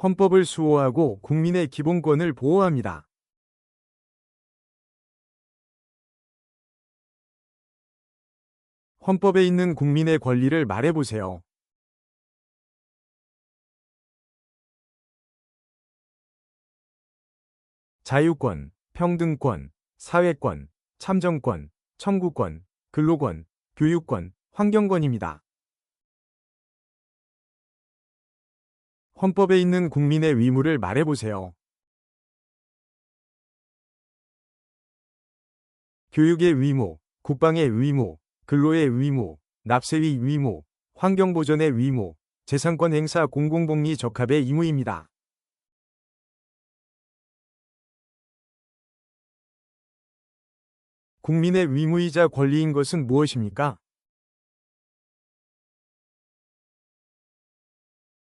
헌법을 수호하고 국민의 기본권을 보호합니다. 헌법에 있는 국민의 권리를 말해보세요. 자유권, 평등권, 사회권, 참정권, 청구권, 근로권, 교육권, 환경권입니다. 헌법에 있는 국민의 의무를 말해보세요. 교육의 의무, 국방의 의무, 근로의 의무, 납세의 의무, 환경보전의 의무, 재산권 행사 공공복리 적합의 의무입니다. 국민의 의무이자 권리인 것은 무엇입니까?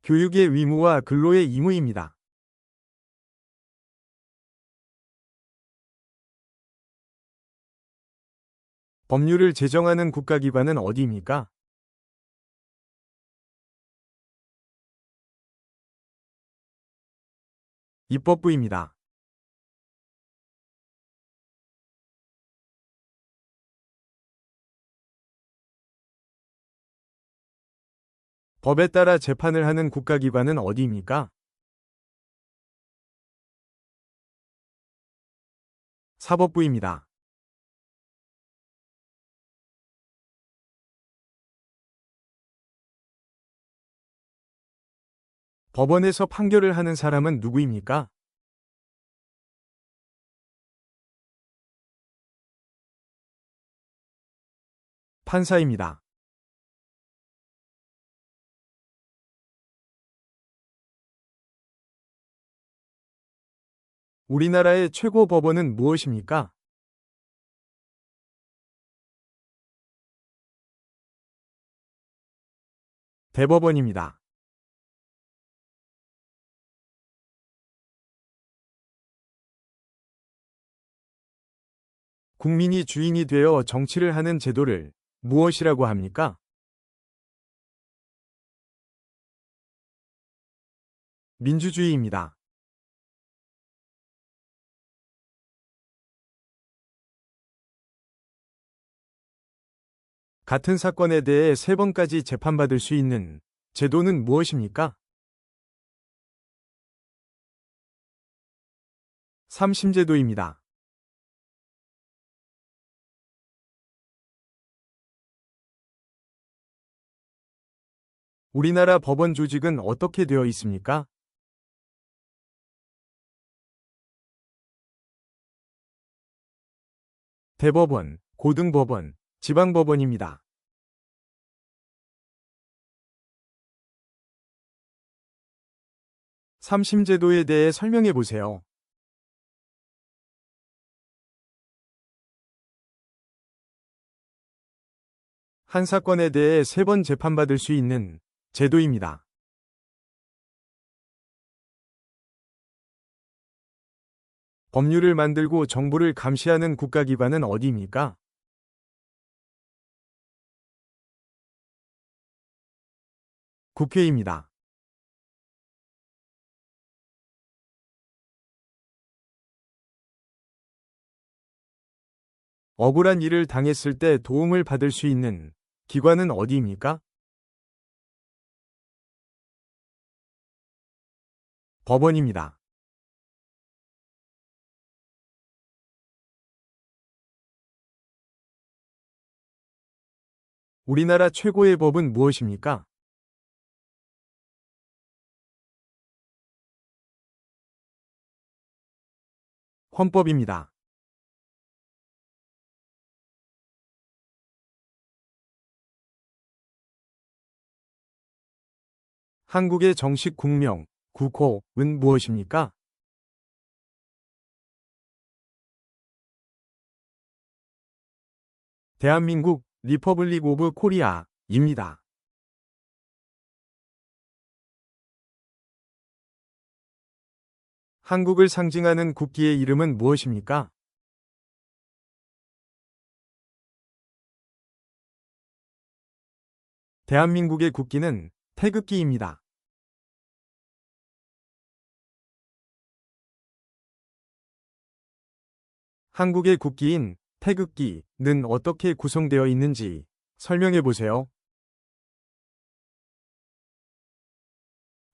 교육의 의무와 근로의 의무입니다. 법률을 제정하는 국가기관은 어디입니까? 입법부입니다. 법에 따라 재판을 하는 국가기관은 어디입니까? 사법부입니다. 법원에서 판결을 하는 사람은 누구입니까? 판사입니다. 우리나라의 최고 법원은 무엇입니까? 대법원입니다. 국민이 주인이 되어 정치를 하는 제도를 무엇이라고 합니까? 민주주의입니다. 같은 사건에 대해 3번까지 재판받을 수 있는 제도는 무엇입니까? 3심제도입니다. 우리나라 법원 조직은 어떻게 되어 있습니까? 대법원, 고등법원, 지방법원입니다. 3심제도에 대해 설명해 보세요. 한 사건에 대해 3번 재판받을 수 있는 제도입니다. 법률을 만들고 정부를 감시하는 국가기관은 어디입니까? 국회입니다. 억울한 일을 당했을 때 도움을 받을 수 있는 기관은 어디입니까? 법원입니다. 우리나라 최고의 법은 무엇입니까? 헌법입니다. 한국의 정식 국명, 국호은 무엇입니까? 대한민국 리퍼블릭 오브 코리아입니다. 한국을 상징하는 국기의 이름은 무엇입니까? 대한민국의 국기는 태극기입니다. 한국의 국기인 태극기는 어떻게 구성되어 있는지 설명해 보세요.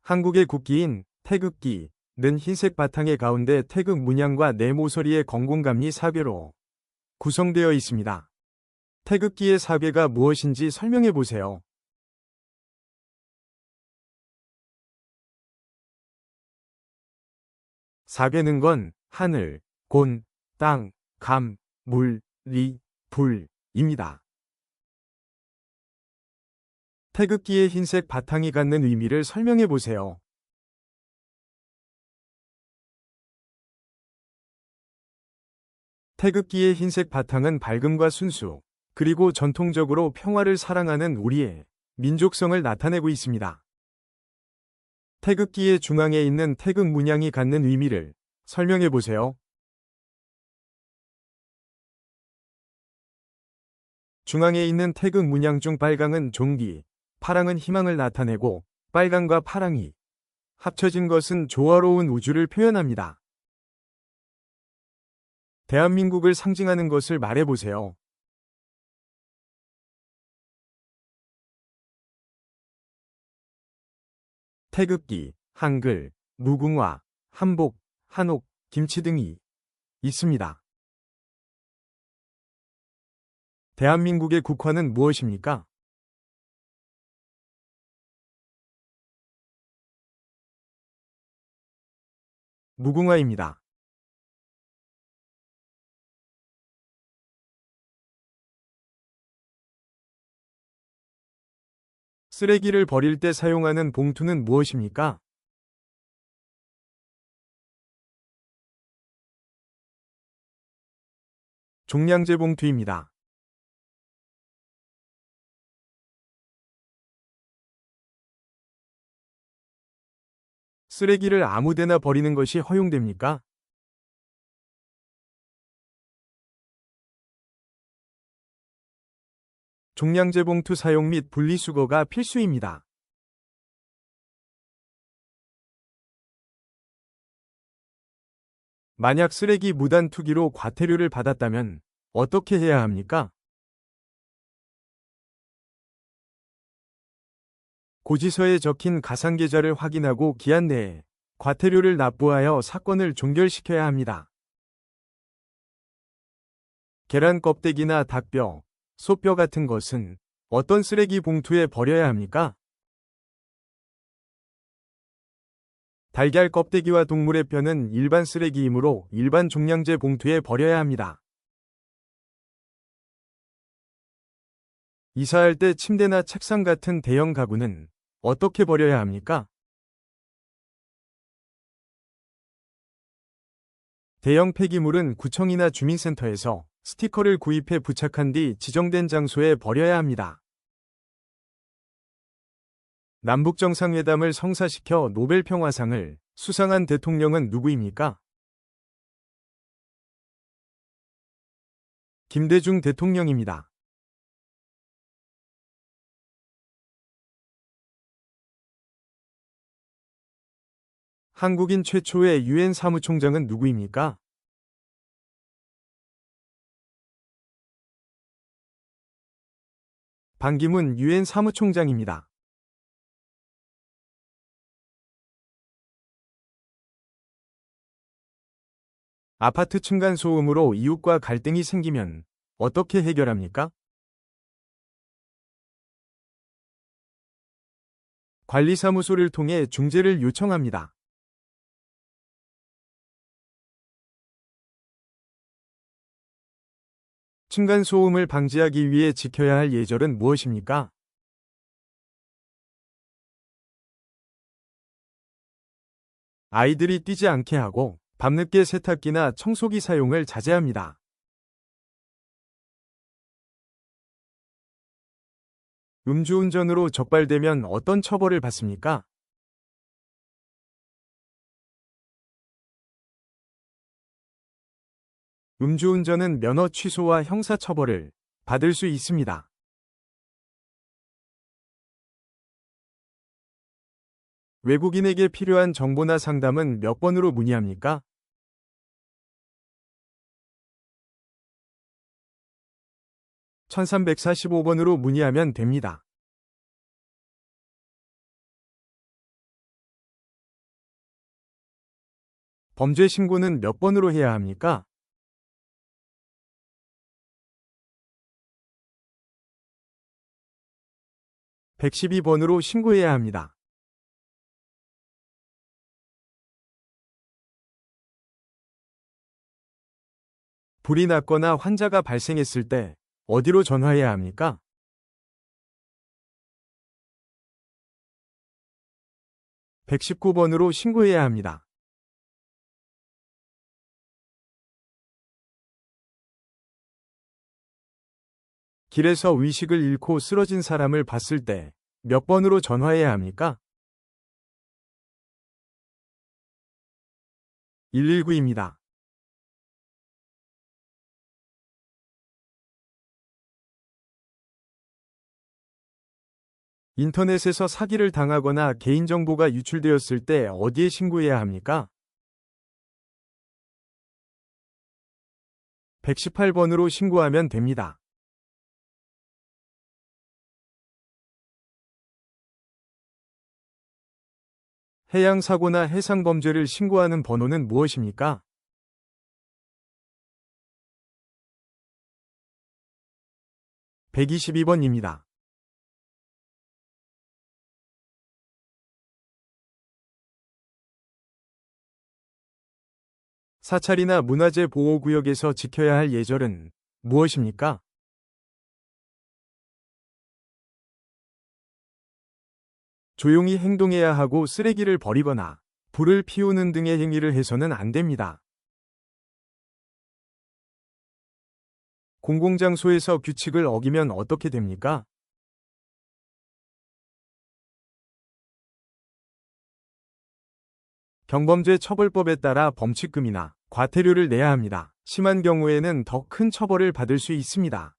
한국의 국기인 태극기는 흰색 바탕의 가운데 태극 문양과 네모서리의 건공감리 사괴로 구성되어 있습니다. 태극기의 사괴가 무엇인지 설명해 보세요. 사괴는 건 하늘, 곤, 땅, 감, 물, 리, 불입니다. 태극기의 흰색 바탕이 갖는 의미를 설명해 보세요. 태극기의 흰색 바탕은 밝음과 순수, 그리고 전통적으로 평화를 사랑하는 우리의 민족성을 나타내고 있습니다. 태극기의 중앙에 있는 태극 문양이 갖는 의미를 설명해 보세요. 중앙에 있는 태극 문양 중 빨강은 종기, 파랑은 희망을 나타내고 빨강과 파랑이 합쳐진 것은 조화로운 우주를 표현합니다. 대한민국을 상징하는 것을 말해보세요. 태극기, 한글, 무궁화, 한복, 한옥, 김치 등이 있습니다. 대한민국의 국화는 무엇입니까? 무궁화입니다. 쓰레기를 버릴 때 사용하는 봉투는 무엇입니까? 종량제 봉투입니다. 쓰레기를 아무데나 버리는 것이 허용됩니까? 종량제 봉투 사용 및 분리수거가 필수입니다. 만약 쓰레기 무단 투기로 과태료를 받았다면 어떻게 해야 합니까? 고지서에 적힌 가상계좌를 확인하고 기한 내에 과태료를 납부하여 사건을 종결시켜야 합니다. 계란 껍데기나 닭뼈, 소뼈 같은 것은 어떤 쓰레기 봉투에 버려야 합니까? 달걀 껍데기와 동물의 뼈는 일반 쓰레기이므로 일반 종량제 봉투에 버려야 합니다. 이사할 때 침대나 책상 같은 대형 가구는 어떻게 버려야 합니까? 대형 폐기물은 구청이나 주민센터에서 스티커를 구입해 부착한 뒤 지정된 장소에 버려야 합니다. 남북정상회담을 성사시켜 노벨 평화상을 수상한 대통령은 누구입니까? 김대중 대통령입니다. 한국인 최초의 유엔 사무총장은 누구입니까? 반기문 유엔 사무총장입니다. 아파트 층간소음으로 이웃과 갈등이 생기면 어떻게 해결합니까? 관리사무소를 통해 중재를 요청합니다. 층간소음을 방지하기 위해 지켜야 할 예절은 무엇입니까? 아이들이 뛰지 않게 하고 밤늦게 세탁기나 청소기 사용을 자제합니다. 음주운전으로 적발되면 어떤 처벌을 받습니까? 음주운전은 면허 취소와 형사처벌을 받을 수 있습니다. 외국인에게 필요한 정보나 상담은 몇 번으로 문의합니까? (1345번으로) 문의하면 됩니다. 범죄 신고는 몇 번으로 해야 합니까? (112번으로) 신고해야 합니다. 불이 났거나 환자가 발생했을 때 어디로 전화해야 합니까? 119번으로 신고해야 합니다. 길에서 의식을 잃고 쓰러진 사람을 봤을 때 몇 번으로 전화해야 합니까? 119입니다. 인터넷에서 사기를 당하거나 개인정보가 유출되었을 때 어디에 신고해야 합니까? 118번으로 신고하면 됩니다. 해양사고나 해상범죄를 신고하는 번호는 무엇입니까? 122번입니다. 사찰이나 문화재 보호구역에서 지켜야 할 예절은 무엇입니까? 조용히 행동해야 하고 쓰레기를 버리거나 불을 피우는 등의 행위를 해서는 안 됩니다. 공공장소에서 규칙을 어기면 어떻게 됩니까? 경범죄 처벌법에 따라 범칙금이나 과태료를 내야 합니다. 심한 경우에는 더 큰 처벌을 받을 수 있습니다.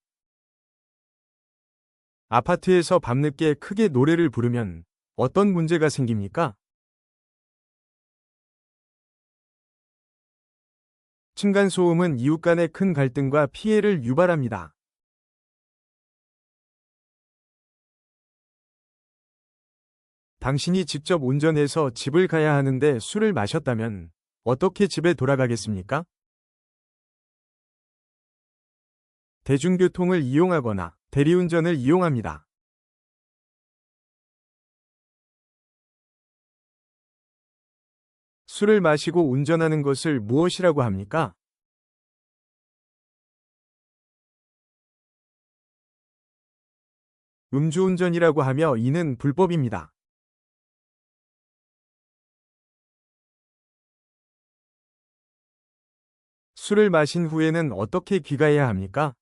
아파트에서 밤늦게 크게 노래를 부르면 어떤 문제가 생깁니까? 층간소음은 이웃 간의 큰 갈등과 피해를 유발합니다. 당신이 직접 운전해서 집을 가야 하는데 술을 마셨다면 어떻게 집에 돌아가겠습니까? 대중교통을 이용하거나 대리운전을 이용합니다. 술을 마시고 운전하는 것을 무엇이라고 합니까? 음주운전이라고 하며 이는 불법입니다. 술을 마신 후에는 어떻게 귀가해야 합니까?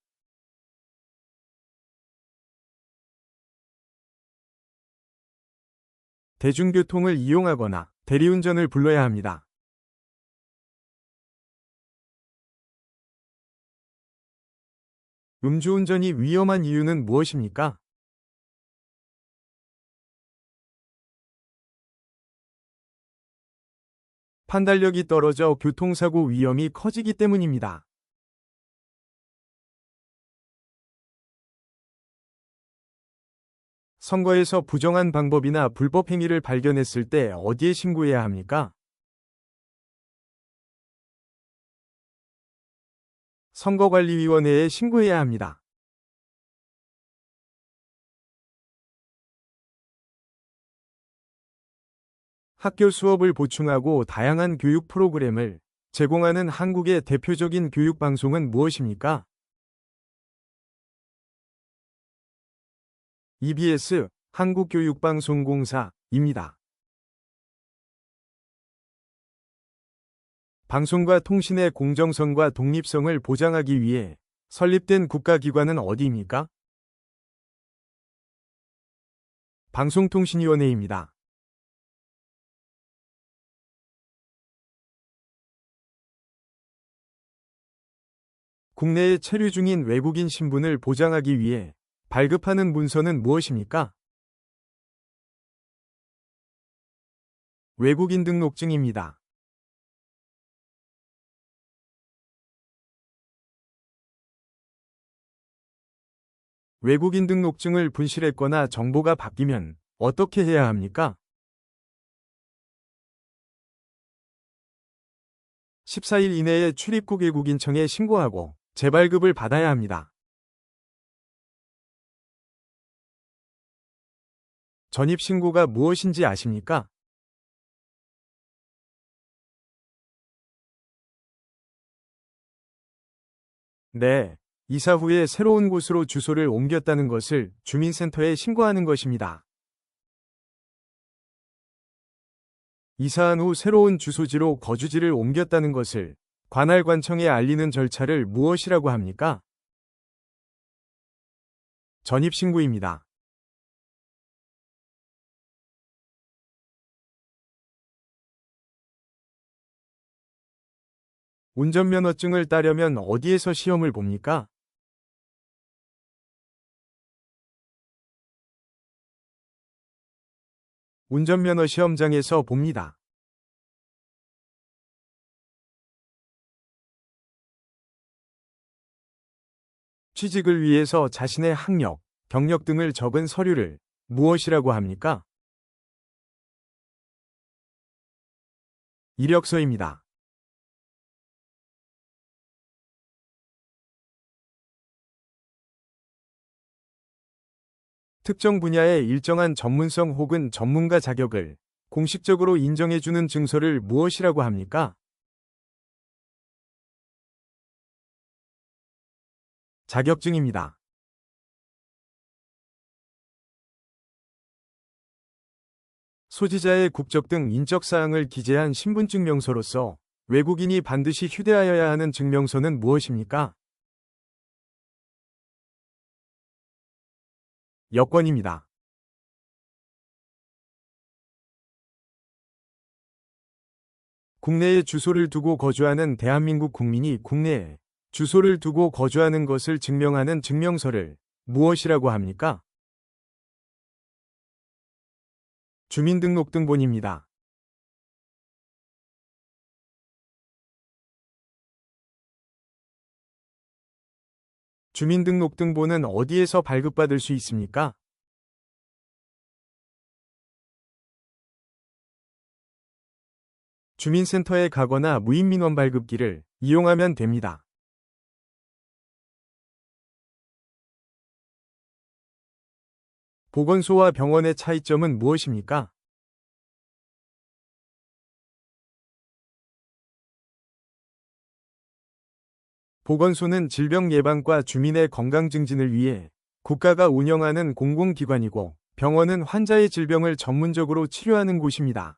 대중교통을 이용하거나 대리운전을 불러야 합니다. 음주운전이 위험한 이유는 무엇입니까? 판단력이 떨어져 교통사고 위험이 커지기 때문입니다. 선거에서 부정한 방법이나 불법 행위를 발견했을 때 어디에 신고해야 합니까? 선거관리위원회에 신고해야 합니다. 학교 수업을 보충하고 다양한 교육 프로그램을 제공하는 한국의 대표적인 교육 방송은 무엇입니까? EBS 한국교육방송공사입니다. 방송과 통신의 공정성과 독립성을 보장하기 위해 설립된 국가기관은 어디입니까? 방송통신위원회입니다. 국내에 체류 중인 외국인 신분을 보장하기 위해 발급하는 문서는 무엇입니까? 외국인 등록증입니다. 외국인 등록증을 분실했거나 정보가 바뀌면 어떻게 해야 합니까? 14일 이내에 출입국 외국인청에 신고하고 재발급을 받아야 합니다. 전입신고가 무엇인지 아십니까? 네. 이사 후에 새로운 곳으로 주소를 옮겼다는 것을 주민센터에 신고하는 것입니다. 이사한 후 새로운 주소지로 거주지를 옮겼다는 것을 관할관청에 알리는 절차를 무엇이라고 합니까? 전입신고입니다. 운전면허증을 따려면 어디에서 시험을 봅니까? 운전면허 시험장에서 봅니다. 취직을 위해서 자신의 학력, 경력 등을 적은 서류를 무엇이라고 합니까? 이력서입니다. 특정 분야의 일정한 전문성 혹은 전문가 자격을 공식적으로 인정해주는 증서를 무엇이라고 합니까? 자격증입니다. 소지자의 국적 등 인적사항을 기재한 신분증명서로서 외국인이 반드시 휴대하여야 하는 증명서는 무엇입니까? 여권입니다. 국내에 주소를 두고 거주하는 대한민국 국민이 국내에 주소를 두고 거주하는 것을 증명하는 증명서를 무엇이라고 합니까? 주민등록등본입니다. 주민등록등본은 어디에서 발급받을 수 있습니까? 주민센터에 가거나 무인민원 발급기를 이용하면 됩니다. 보건소와 병원의 차이점은 무엇입니까? 보건소는 질병 예방과 주민의 건강 증진을 위해 국가가 운영하는 공공기관이고, 병원은 환자의 질병을 전문적으로 치료하는 곳입니다.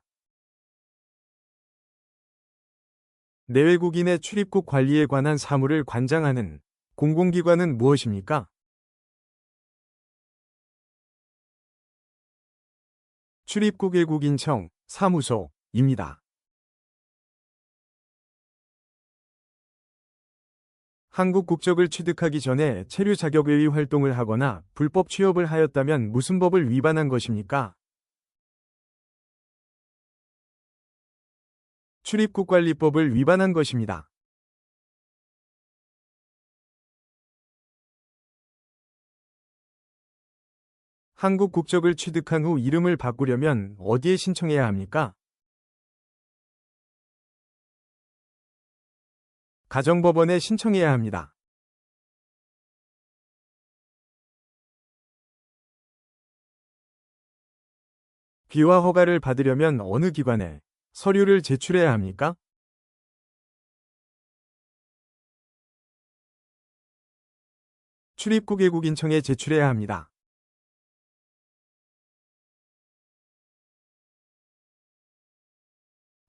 내외국인의 출입국 관리에 관한 사무를 관장하는 공공기관은 무엇입니까? 출입국 외국인청 사무소입니다. 한국 국적을 취득하기 전에 체류 자격 외의 활동을 하거나 불법 취업을 하였다면 무슨 법을 위반한 것입니까? 출입국관리법을 위반한 것입니다. 한국 국적을 취득한 후 이름을 바꾸려면 어디에 신청해야 합니까? 가정법원에 신청해야 합니다. 귀화 허가를 받으려면 어느 기관에 서류를 제출해야 합니까? 출입국외국인청에 제출해야 합니다.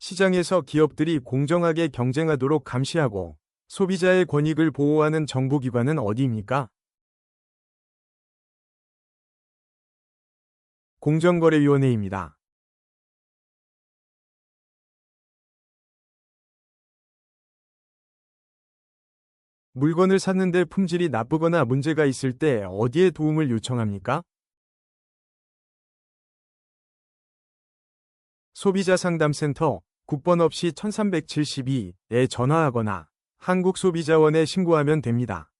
시장에서 기업들이 공정하게 경쟁하도록 감시하고 소비자의 권익을 보호하는 정부기관은 어디입니까? 공정거래위원회입니다. 물건을 샀는데 품질이 나쁘거나 문제가 있을 때 어디에 도움을 요청합니까? 소비자상담센터 국번 없이 1372에 전화하거나 한국소비자원에 신고하면 됩니다.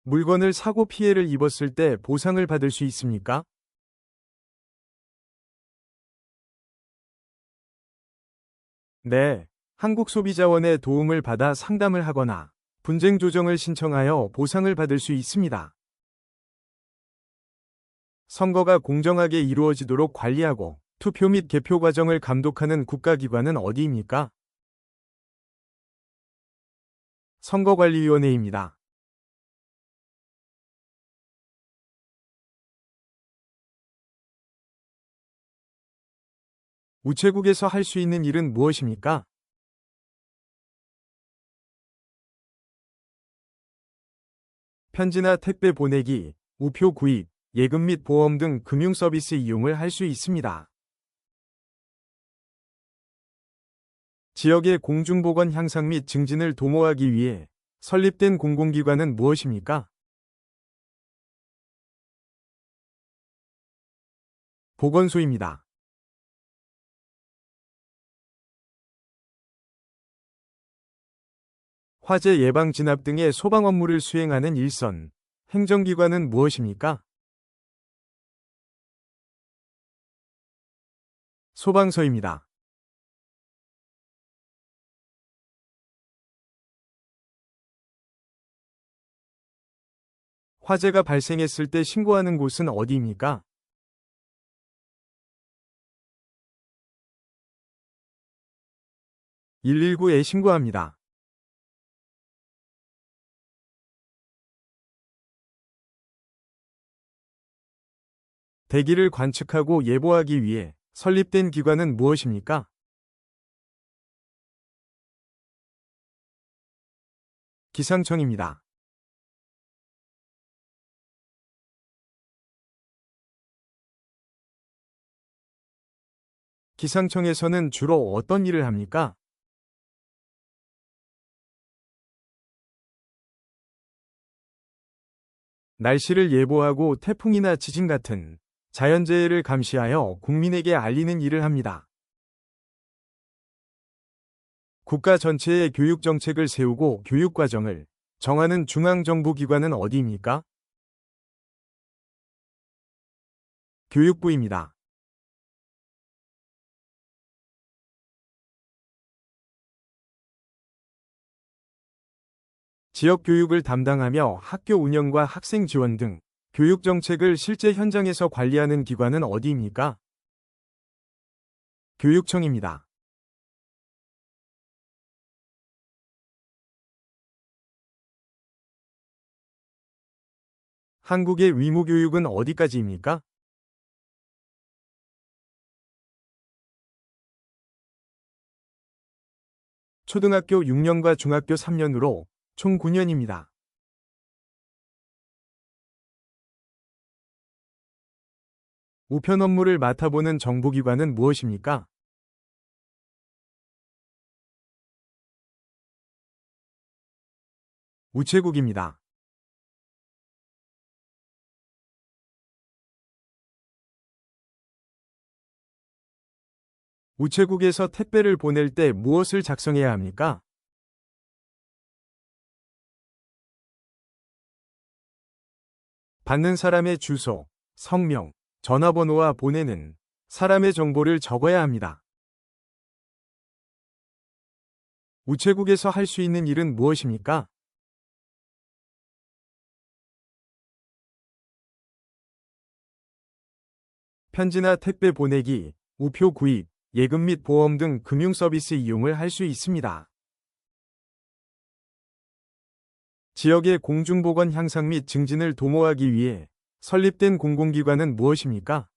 물건을 사고 피해를 입었을 때 보상을 받을 수 있습니까? 네. 한국소비자원의 도움을 받아 상담을 하거나 분쟁 조정을 신청하여 보상을 받을 수 있습니다. 선거가 공정하게 이루어지도록 관리하고 투표 및 개표 과정을 감독하는 국가기관은 어디입니까? 선거관리위원회입니다. 우체국에서 할 수 있는 일은 무엇입니까? 편지나 택배 보내기, 우표 구입, 예금 및 보험 등 금융 서비스 이용을 할 수 있습니다. 지역의 공중보건 향상 및 증진을 도모하기 위해 설립된 공공기관은 무엇입니까? 보건소입니다. 화재 예방 진압 등의 소방 업무를 수행하는 일선 행정기관은 무엇입니까? 소방서입니다. 화재가 발생했을 때 신고하는 곳은 어디입니까? (119)에 신고합니다. 대기를 관측하고 예보하기 위해 설립된 기관은 무엇입니까? 기상청입니다. 기상청에서는 주로 어떤 일을 합니까? 날씨를 예보하고 태풍이나 지진 같은 자연재해를 감시하여 국민에게 알리는 일을 합니다. 국가 전체의 교육 정책을 세우고 교육 과정을 정하는 중앙정부기관은 어디입니까? 교육부입니다. 지역 교육을 담당하며 학교 운영과 학생 지원 등 교육 정책을 실제 현장에서 관리하는 기관은 어디입니까? 교육청입니다. 한국의 의무교육은 어디까지입니까? 초등학교 6년과 중학교 3년으로 총 9년입니다. 우편 업무를 맡아보는 정보기관은 무엇입니까? 우체국입니다. 우체국에서 택배를 보낼 때 무엇을 작성해야 합니까? 받는 사람의 주소, 성명, 전화번호와 보내는 사람의 정보를 적어야 합니다. 우체국에서 할 수 있는 일은 무엇입니까? 편지나 택배 보내기, 우표 구입, 예금 및 보험 등 금융 서비스 이용을 할 수 있습니다. 지역의 공중보건 향상 및 증진을 도모하기 위해 설립된 공공기관은 무엇입니까?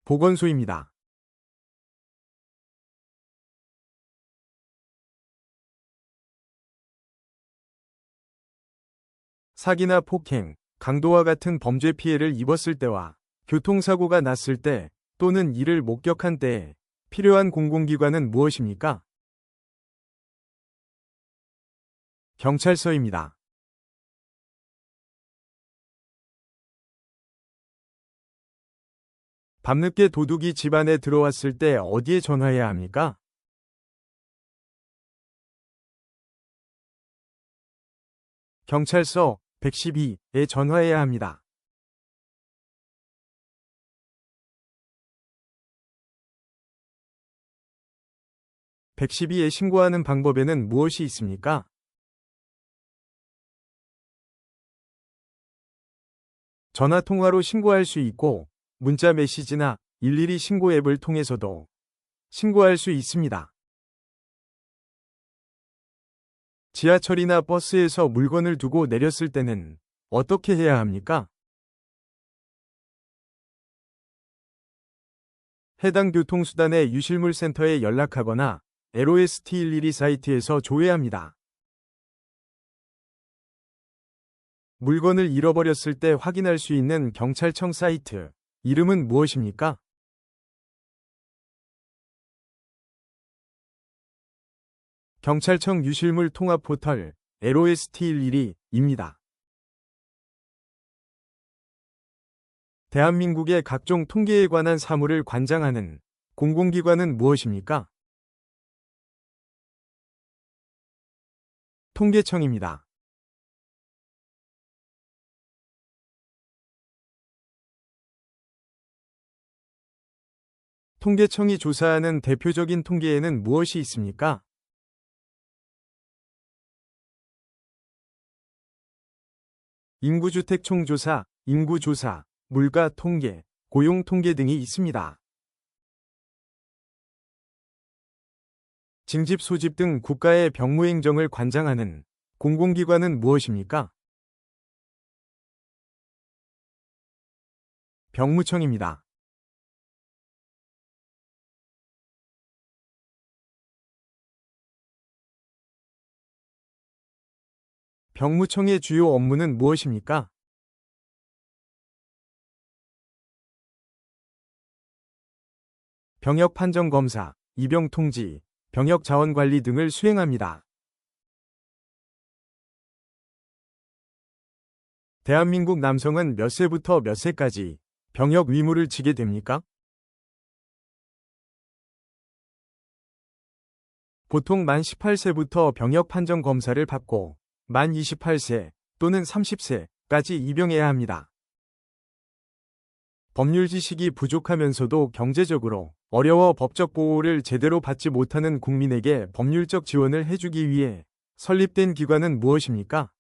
보건소입니다. 사기나 폭행, 강도와 같은 범죄 피해를 입었을 때와 교통사고가 났을 때 또는 이를 목격한 때에 필요한 공공기관은 무엇입니까? 경찰서입니다. 밤늦게 도둑이 집 안에 들어왔을 때 어디에 전화해야 합니까? 경찰서 112에 전화해야 합니다. 112에 신고하는 방법에는 무엇이 있습니까? 전화 통화로 신고할 수 있고 문자 메시지나 112 신고 앱을 통해서도 신고할 수 있습니다. 지하철이나 버스에서 물건을 두고 내렸을 때는 어떻게 해야 합니까? 해당 교통수단의 유실물 센터에 연락하거나 LOST 112 사이트에서 조회합니다. 물건을 잃어버렸을 때 확인할 수 있는 경찰청 사이트 이름은 무엇입니까? 경찰청 유실물 통합 포털 LOST112입니다. 대한민국의 각종 통계에 관한 사무를 관장하는 공공기관은 무엇입니까? 통계청입니다. 통계청이 조사하는 대표적인 통계에는 무엇이 있습니까? 인구주택 총조사, 인구조사, 물가 통계, 고용 통계 등이 있습니다. 징집 소집 등 국가의 병무행정을 관장하는 공공기관은 무엇입니까? 병무청입니다. 병무청의 주요 업무는 무엇입니까? 병역 판정 검사, 입영 통지, 병역 자원 관리 등을 수행합니다. 대한민국 남성은 몇 세부터 몇 세까지 병역 의무를 지게 됩니까? 보통 만 18세부터 병역 판정 검사를 받고 만 28세 또는 30세까지 입영해야 합니다. 법률 지식이 부족하면서도 경제적으로 어려워 법적 보호를 제대로 받지 못하는 국민에게 법률적 지원을 해주기 위해 설립된 기관은 무엇입니까?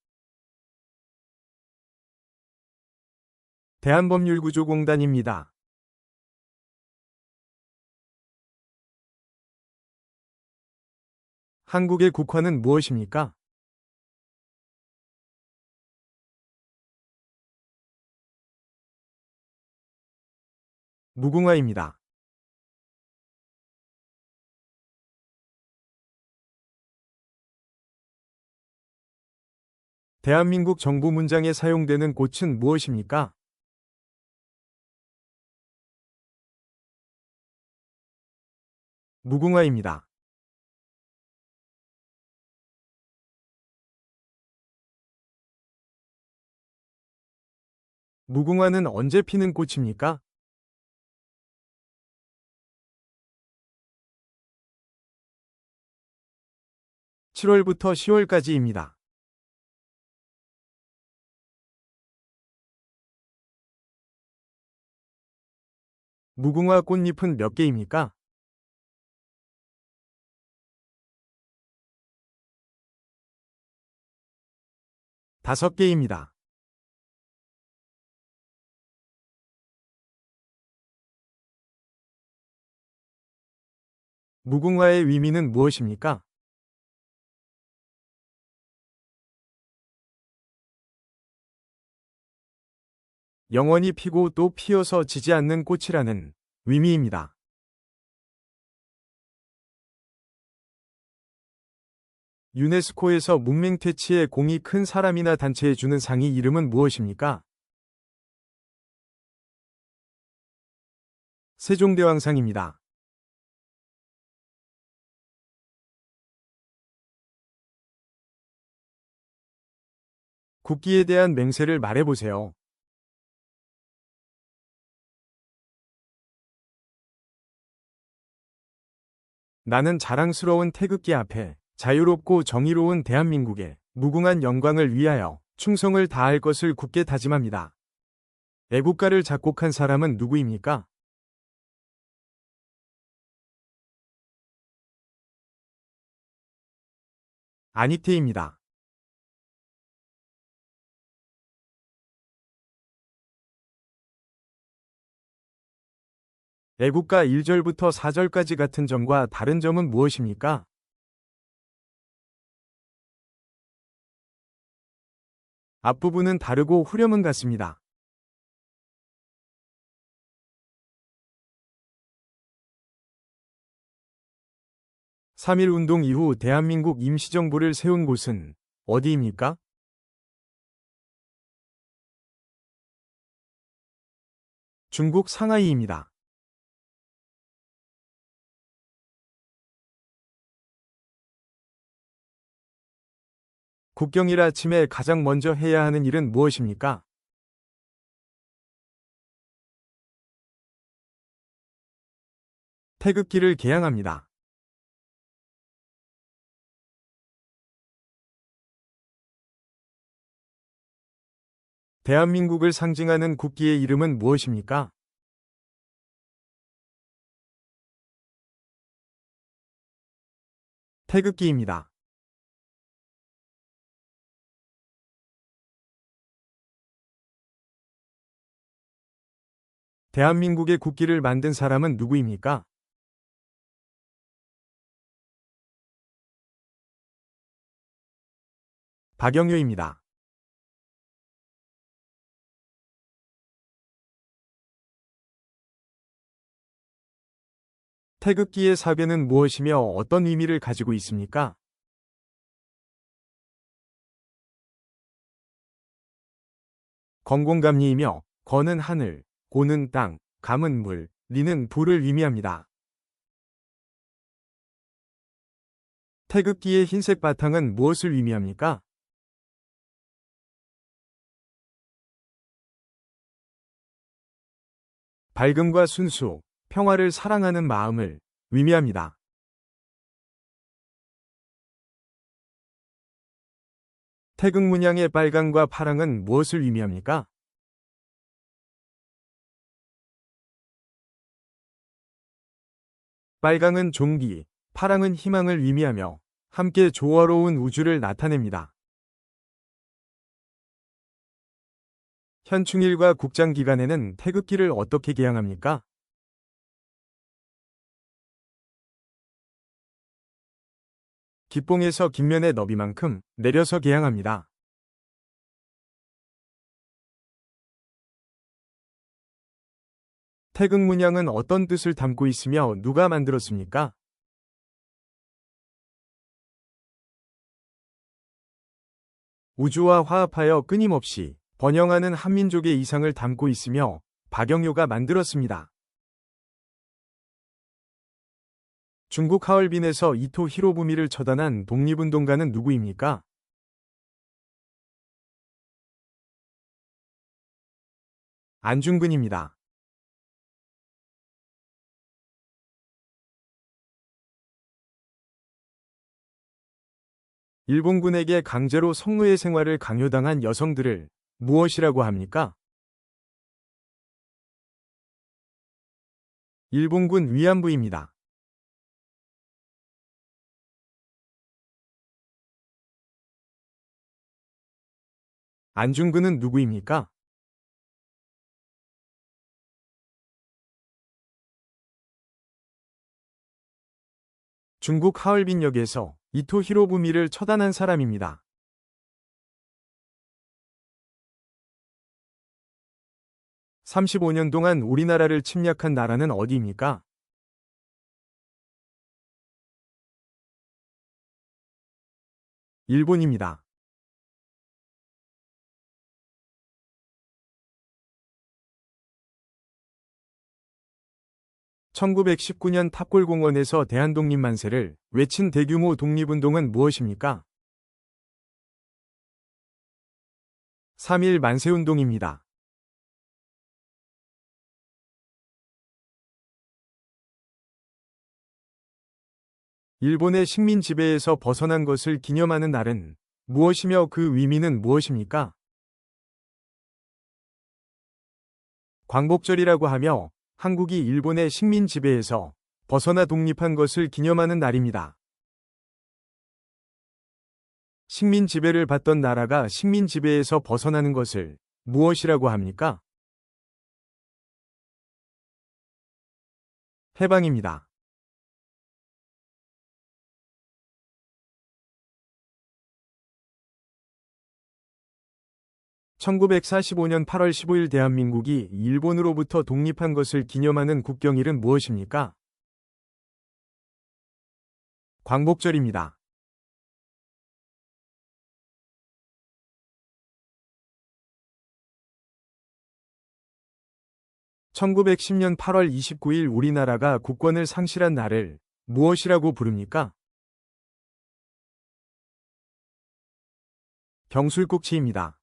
대한법률구조공단입니다. 한국의 국화는 무엇입니까? 무궁화입니다. 대한민국 정부 문장에 사용되는 꽃은 무엇입니까? 무궁화입니다. 무궁화는 언제 피는 꽃입니까? 7월부터 10월까지입니다. 무궁화 꽃잎은 몇 개입니까? 5개입니다. 무궁화의 의미는 무엇입니까? 영원히 피고 또 피어서 지지 않는 꽃이라는 의미입니다. 유네스코에서 문맹퇴치에 공이 큰 사람이나 단체에 주는 상이 이름은 무엇입니까? 세종대왕상입니다. 국기에 대한 맹세를 말해보세요. 나는 자랑스러운 태극기 앞에 자유롭고 정의로운 대한민국의 무궁한 영광을 위하여 충성을 다할 것을 굳게 다짐합니다. 애국가를 작곡한 사람은 누구입니까? 안익태입니다. 애국가 1절부터 4절까지 같은 점과 다른 점은 무엇입니까? 앞부분은 다르고 후렴은 같습니다. (3.1) 운동 이후 대한민국 임시정부를 세운 곳은 어디입니까? 중국 상하이입니다. 국경일 아침에 가장 먼저 해야 하는 일은 무엇입니까? 태극기를 개양합니다. 대한민국을 상징하는 국기의 이름은 무엇입니까? 태극기입니다. 대한민국의 국기를 만든 사람은 누구입니까? 박영효입니다. 태극기의 사괴는 무엇이며 어떤 의미를 가지고 있습니까? 건공감리이며 건은 하늘, 고는 땅, 감은 물, 리는 불을 의미합니다. 태극기의 흰색 바탕은 무엇을 의미합니까? 밝음과 순수, 평화를 사랑하는 마음을 의미합니다. 태극 문양의 빨강과 파랑은 무엇을 의미합니까? 빨강은 종기, 파랑은 희망을 의미하며 함께 조화로운 우주를 나타냅니다. 현충일과 국장 기간에는 태극기를 어떻게 개양합니까? 기뽕에서 깃면의 너비만큼 내려서 개양합니다. 태극 문양은 어떤 뜻을 담고 있으며 누가 만들었습니까? 우주와 화합하여 끊임없이 번영하는 한민족의 이상을 담고 있으며 박영효가 만들었습니다. 중국 하얼빈에서 이토 히로부미를 처단한 독립운동가는 누구입니까? 안중근입니다. 일본군에게 강제로 성노예 생활을 강요당한 여성들을 무엇이라고 합니까? 일본군 위안부입니다. 안중근은 누구입니까? 중국 하얼빈역에서 이토 히로부미를 처단한 사람입니다. 35년 동안 우리나라를 침략한 나라는 어디입니까? 일본입니다. (1919년) 탑골공원에서 대한독립만세를 외친 대규모 독립운동은 무엇입니까? 3.1 만세운동입니다. 일본의 식민 지배에서 벗어난 것을 기념하는 날은 무엇이며 그 의미는 무엇입니까? 광복절이라고 하며 한국이 일본의 식민 지배에서 벗어나 독립한 것을 기념하는 날입니다. 식민 지배를 받던 나라가 식민 지배에서 벗어나는 것을 무엇이라고 합니까? 해방입니다. 1945년 8월 15일 대한민국이 일본으로부터 독립한 것을 기념하는 국경일은 무엇입니까? 광복절입니다. 1910년 8월 29일 우리나라가 국권을 상실한 날을 무엇이라고 부릅니까? 경술국치입니다.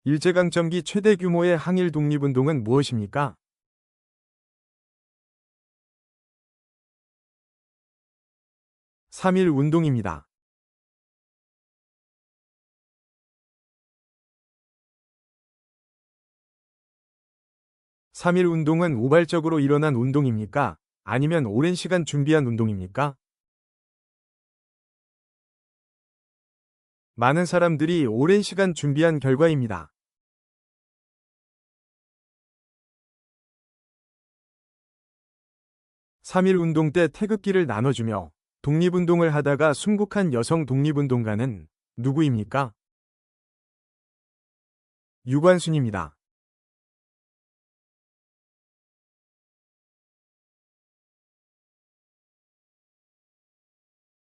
일제강점기 최대 규모의 항일 독립운동은 무엇입니까? 3.1 운동입니다. 3.1 운동은 우발적으로 일어난 운동입니까? 아니면 오랜 시간 준비한 운동입니까? 많은 사람들이 오랜 시간 준비한 결과입니다. 3.1 운동 때 태극기를 나눠주며 독립운동을 하다가 순국한 여성 독립운동가는 누구입니까? 유관순입니다.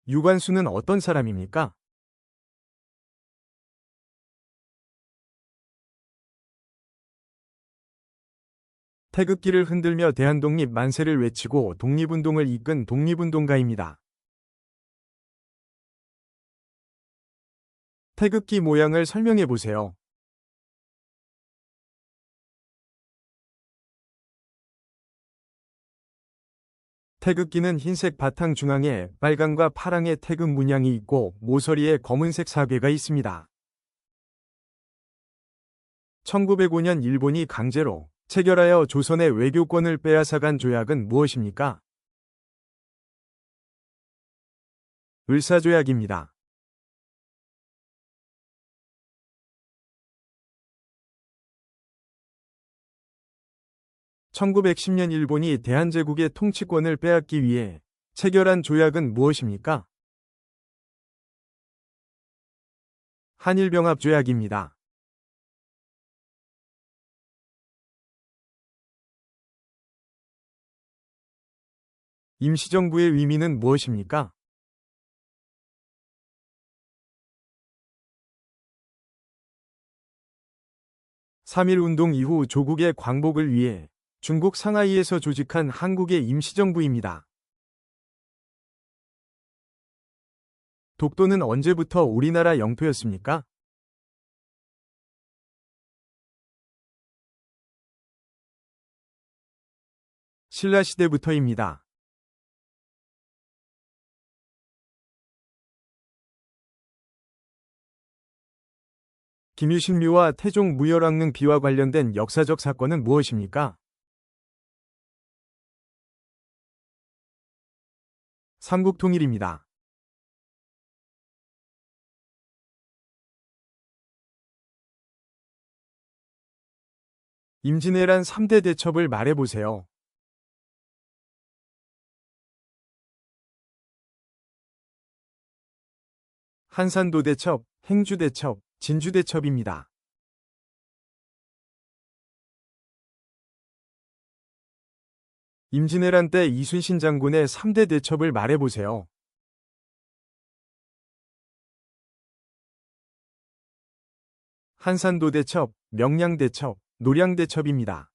유관순은 어떤 사람입니까? 태극기를 흔들며 대한독립 만세를 외치고 독립운동을 이끈 독립운동가입니다. 태극기 모양을 설명해 보세요. 태극기는 흰색 바탕 중앙에 빨강과 파랑의 태극 문양이 있고 모서리에 검은색 사괴가 있습니다. 1905년 일본이 강제로 체결하여 조선의 외교권을 빼앗아간 조약은 무엇입니까? 을사조약입니다. (1910년) 일본이 대한제국의 통치권을 빼앗기 위해 체결한 조약은 무엇입니까? 한일병합조약입니다. 임시정부의 의미는 무엇입니까? (3.1 운동) 이후 조국의 광복을 위해 중국 상하이에서 조직한 한국의 임시정부입니다. 독도는 언제부터 우리나라 영토였습니까? 신라시대부터입니다. 김유신묘와 태종 무열왕릉 비와 관련된 역사적 사건은 무엇입니까? 삼국통일입니다. 임진왜란 3대 대첩을 말해보세요. 한산도 대첩, 행주 대첩, 진주 대첩입니다. 임진왜란 때 이순신 장군의 3대 대첩을 말해보세요. 한산도 대첩, 명량 대첩, 노량 대첩입니다.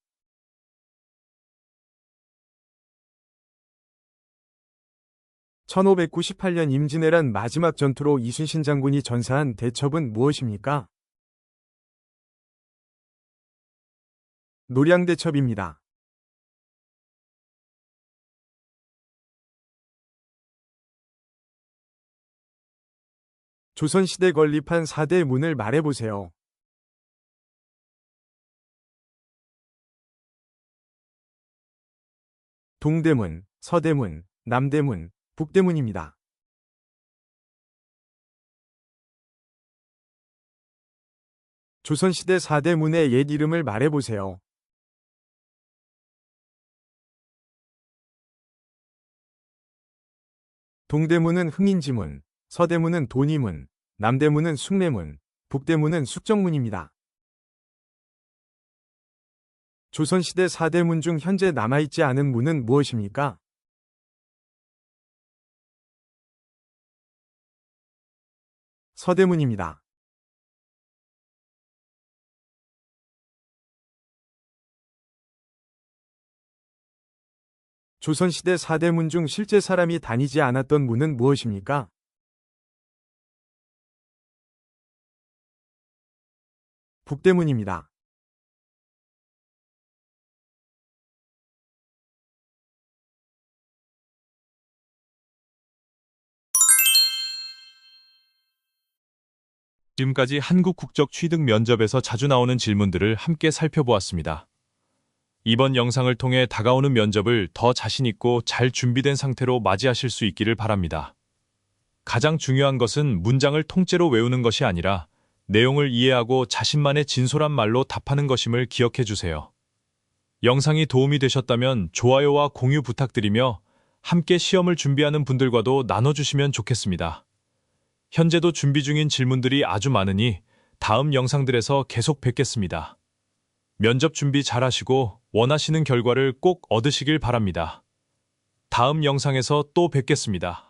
(1598년) 임진왜란 마지막 전투로 이순신 장군이 전사한 대첩은 무엇입니까? 노량 대첩입니다. 조선시대 건립한 4대 문을 말해보세요. 동대문, 서대문, 남대문, 북대문입니다. 조선시대 4대 문의 옛 이름을 말해보세요. 동대문은 흥인지문, 서대문은 돈이문, 남대문은 숭례문, 북대문은 숙정문입니다. 조선시대 4대 문 중 현재 남아있지 않은 문은 무엇입니까? 서대문입니다. 조선시대 4대 문 중 실제 사람이 다니지 않았던 문은 무엇입니까? 북대문입니다. 지금까지 한국 국적 취득 면접에서 자주 나오는 질문들을 함께 살펴보았습니다. 이번 영상을 통해 다가오는 면접을 더 자신있고 잘 준비된 상태로 맞이하실 수 있기를 바랍니다. 가장 중요한 것은 문장을 통째로 외우는 것이 아니라 내용을 이해하고 자신만의 진솔한 말로 답하는 것임을 기억해 주세요. 영상이 도움이 되셨다면 좋아요와 공유 부탁드리며 함께 시험을 준비하는 분들과도 나눠주시면 좋겠습니다. 현재도 준비 중인 질문들이 아주 많으니 다음 영상들에서 계속 뵙겠습니다. 면접 준비 잘하시고 원하시는 결과를 꼭 얻으시길 바랍니다. 다음 영상에서 또 뵙겠습니다.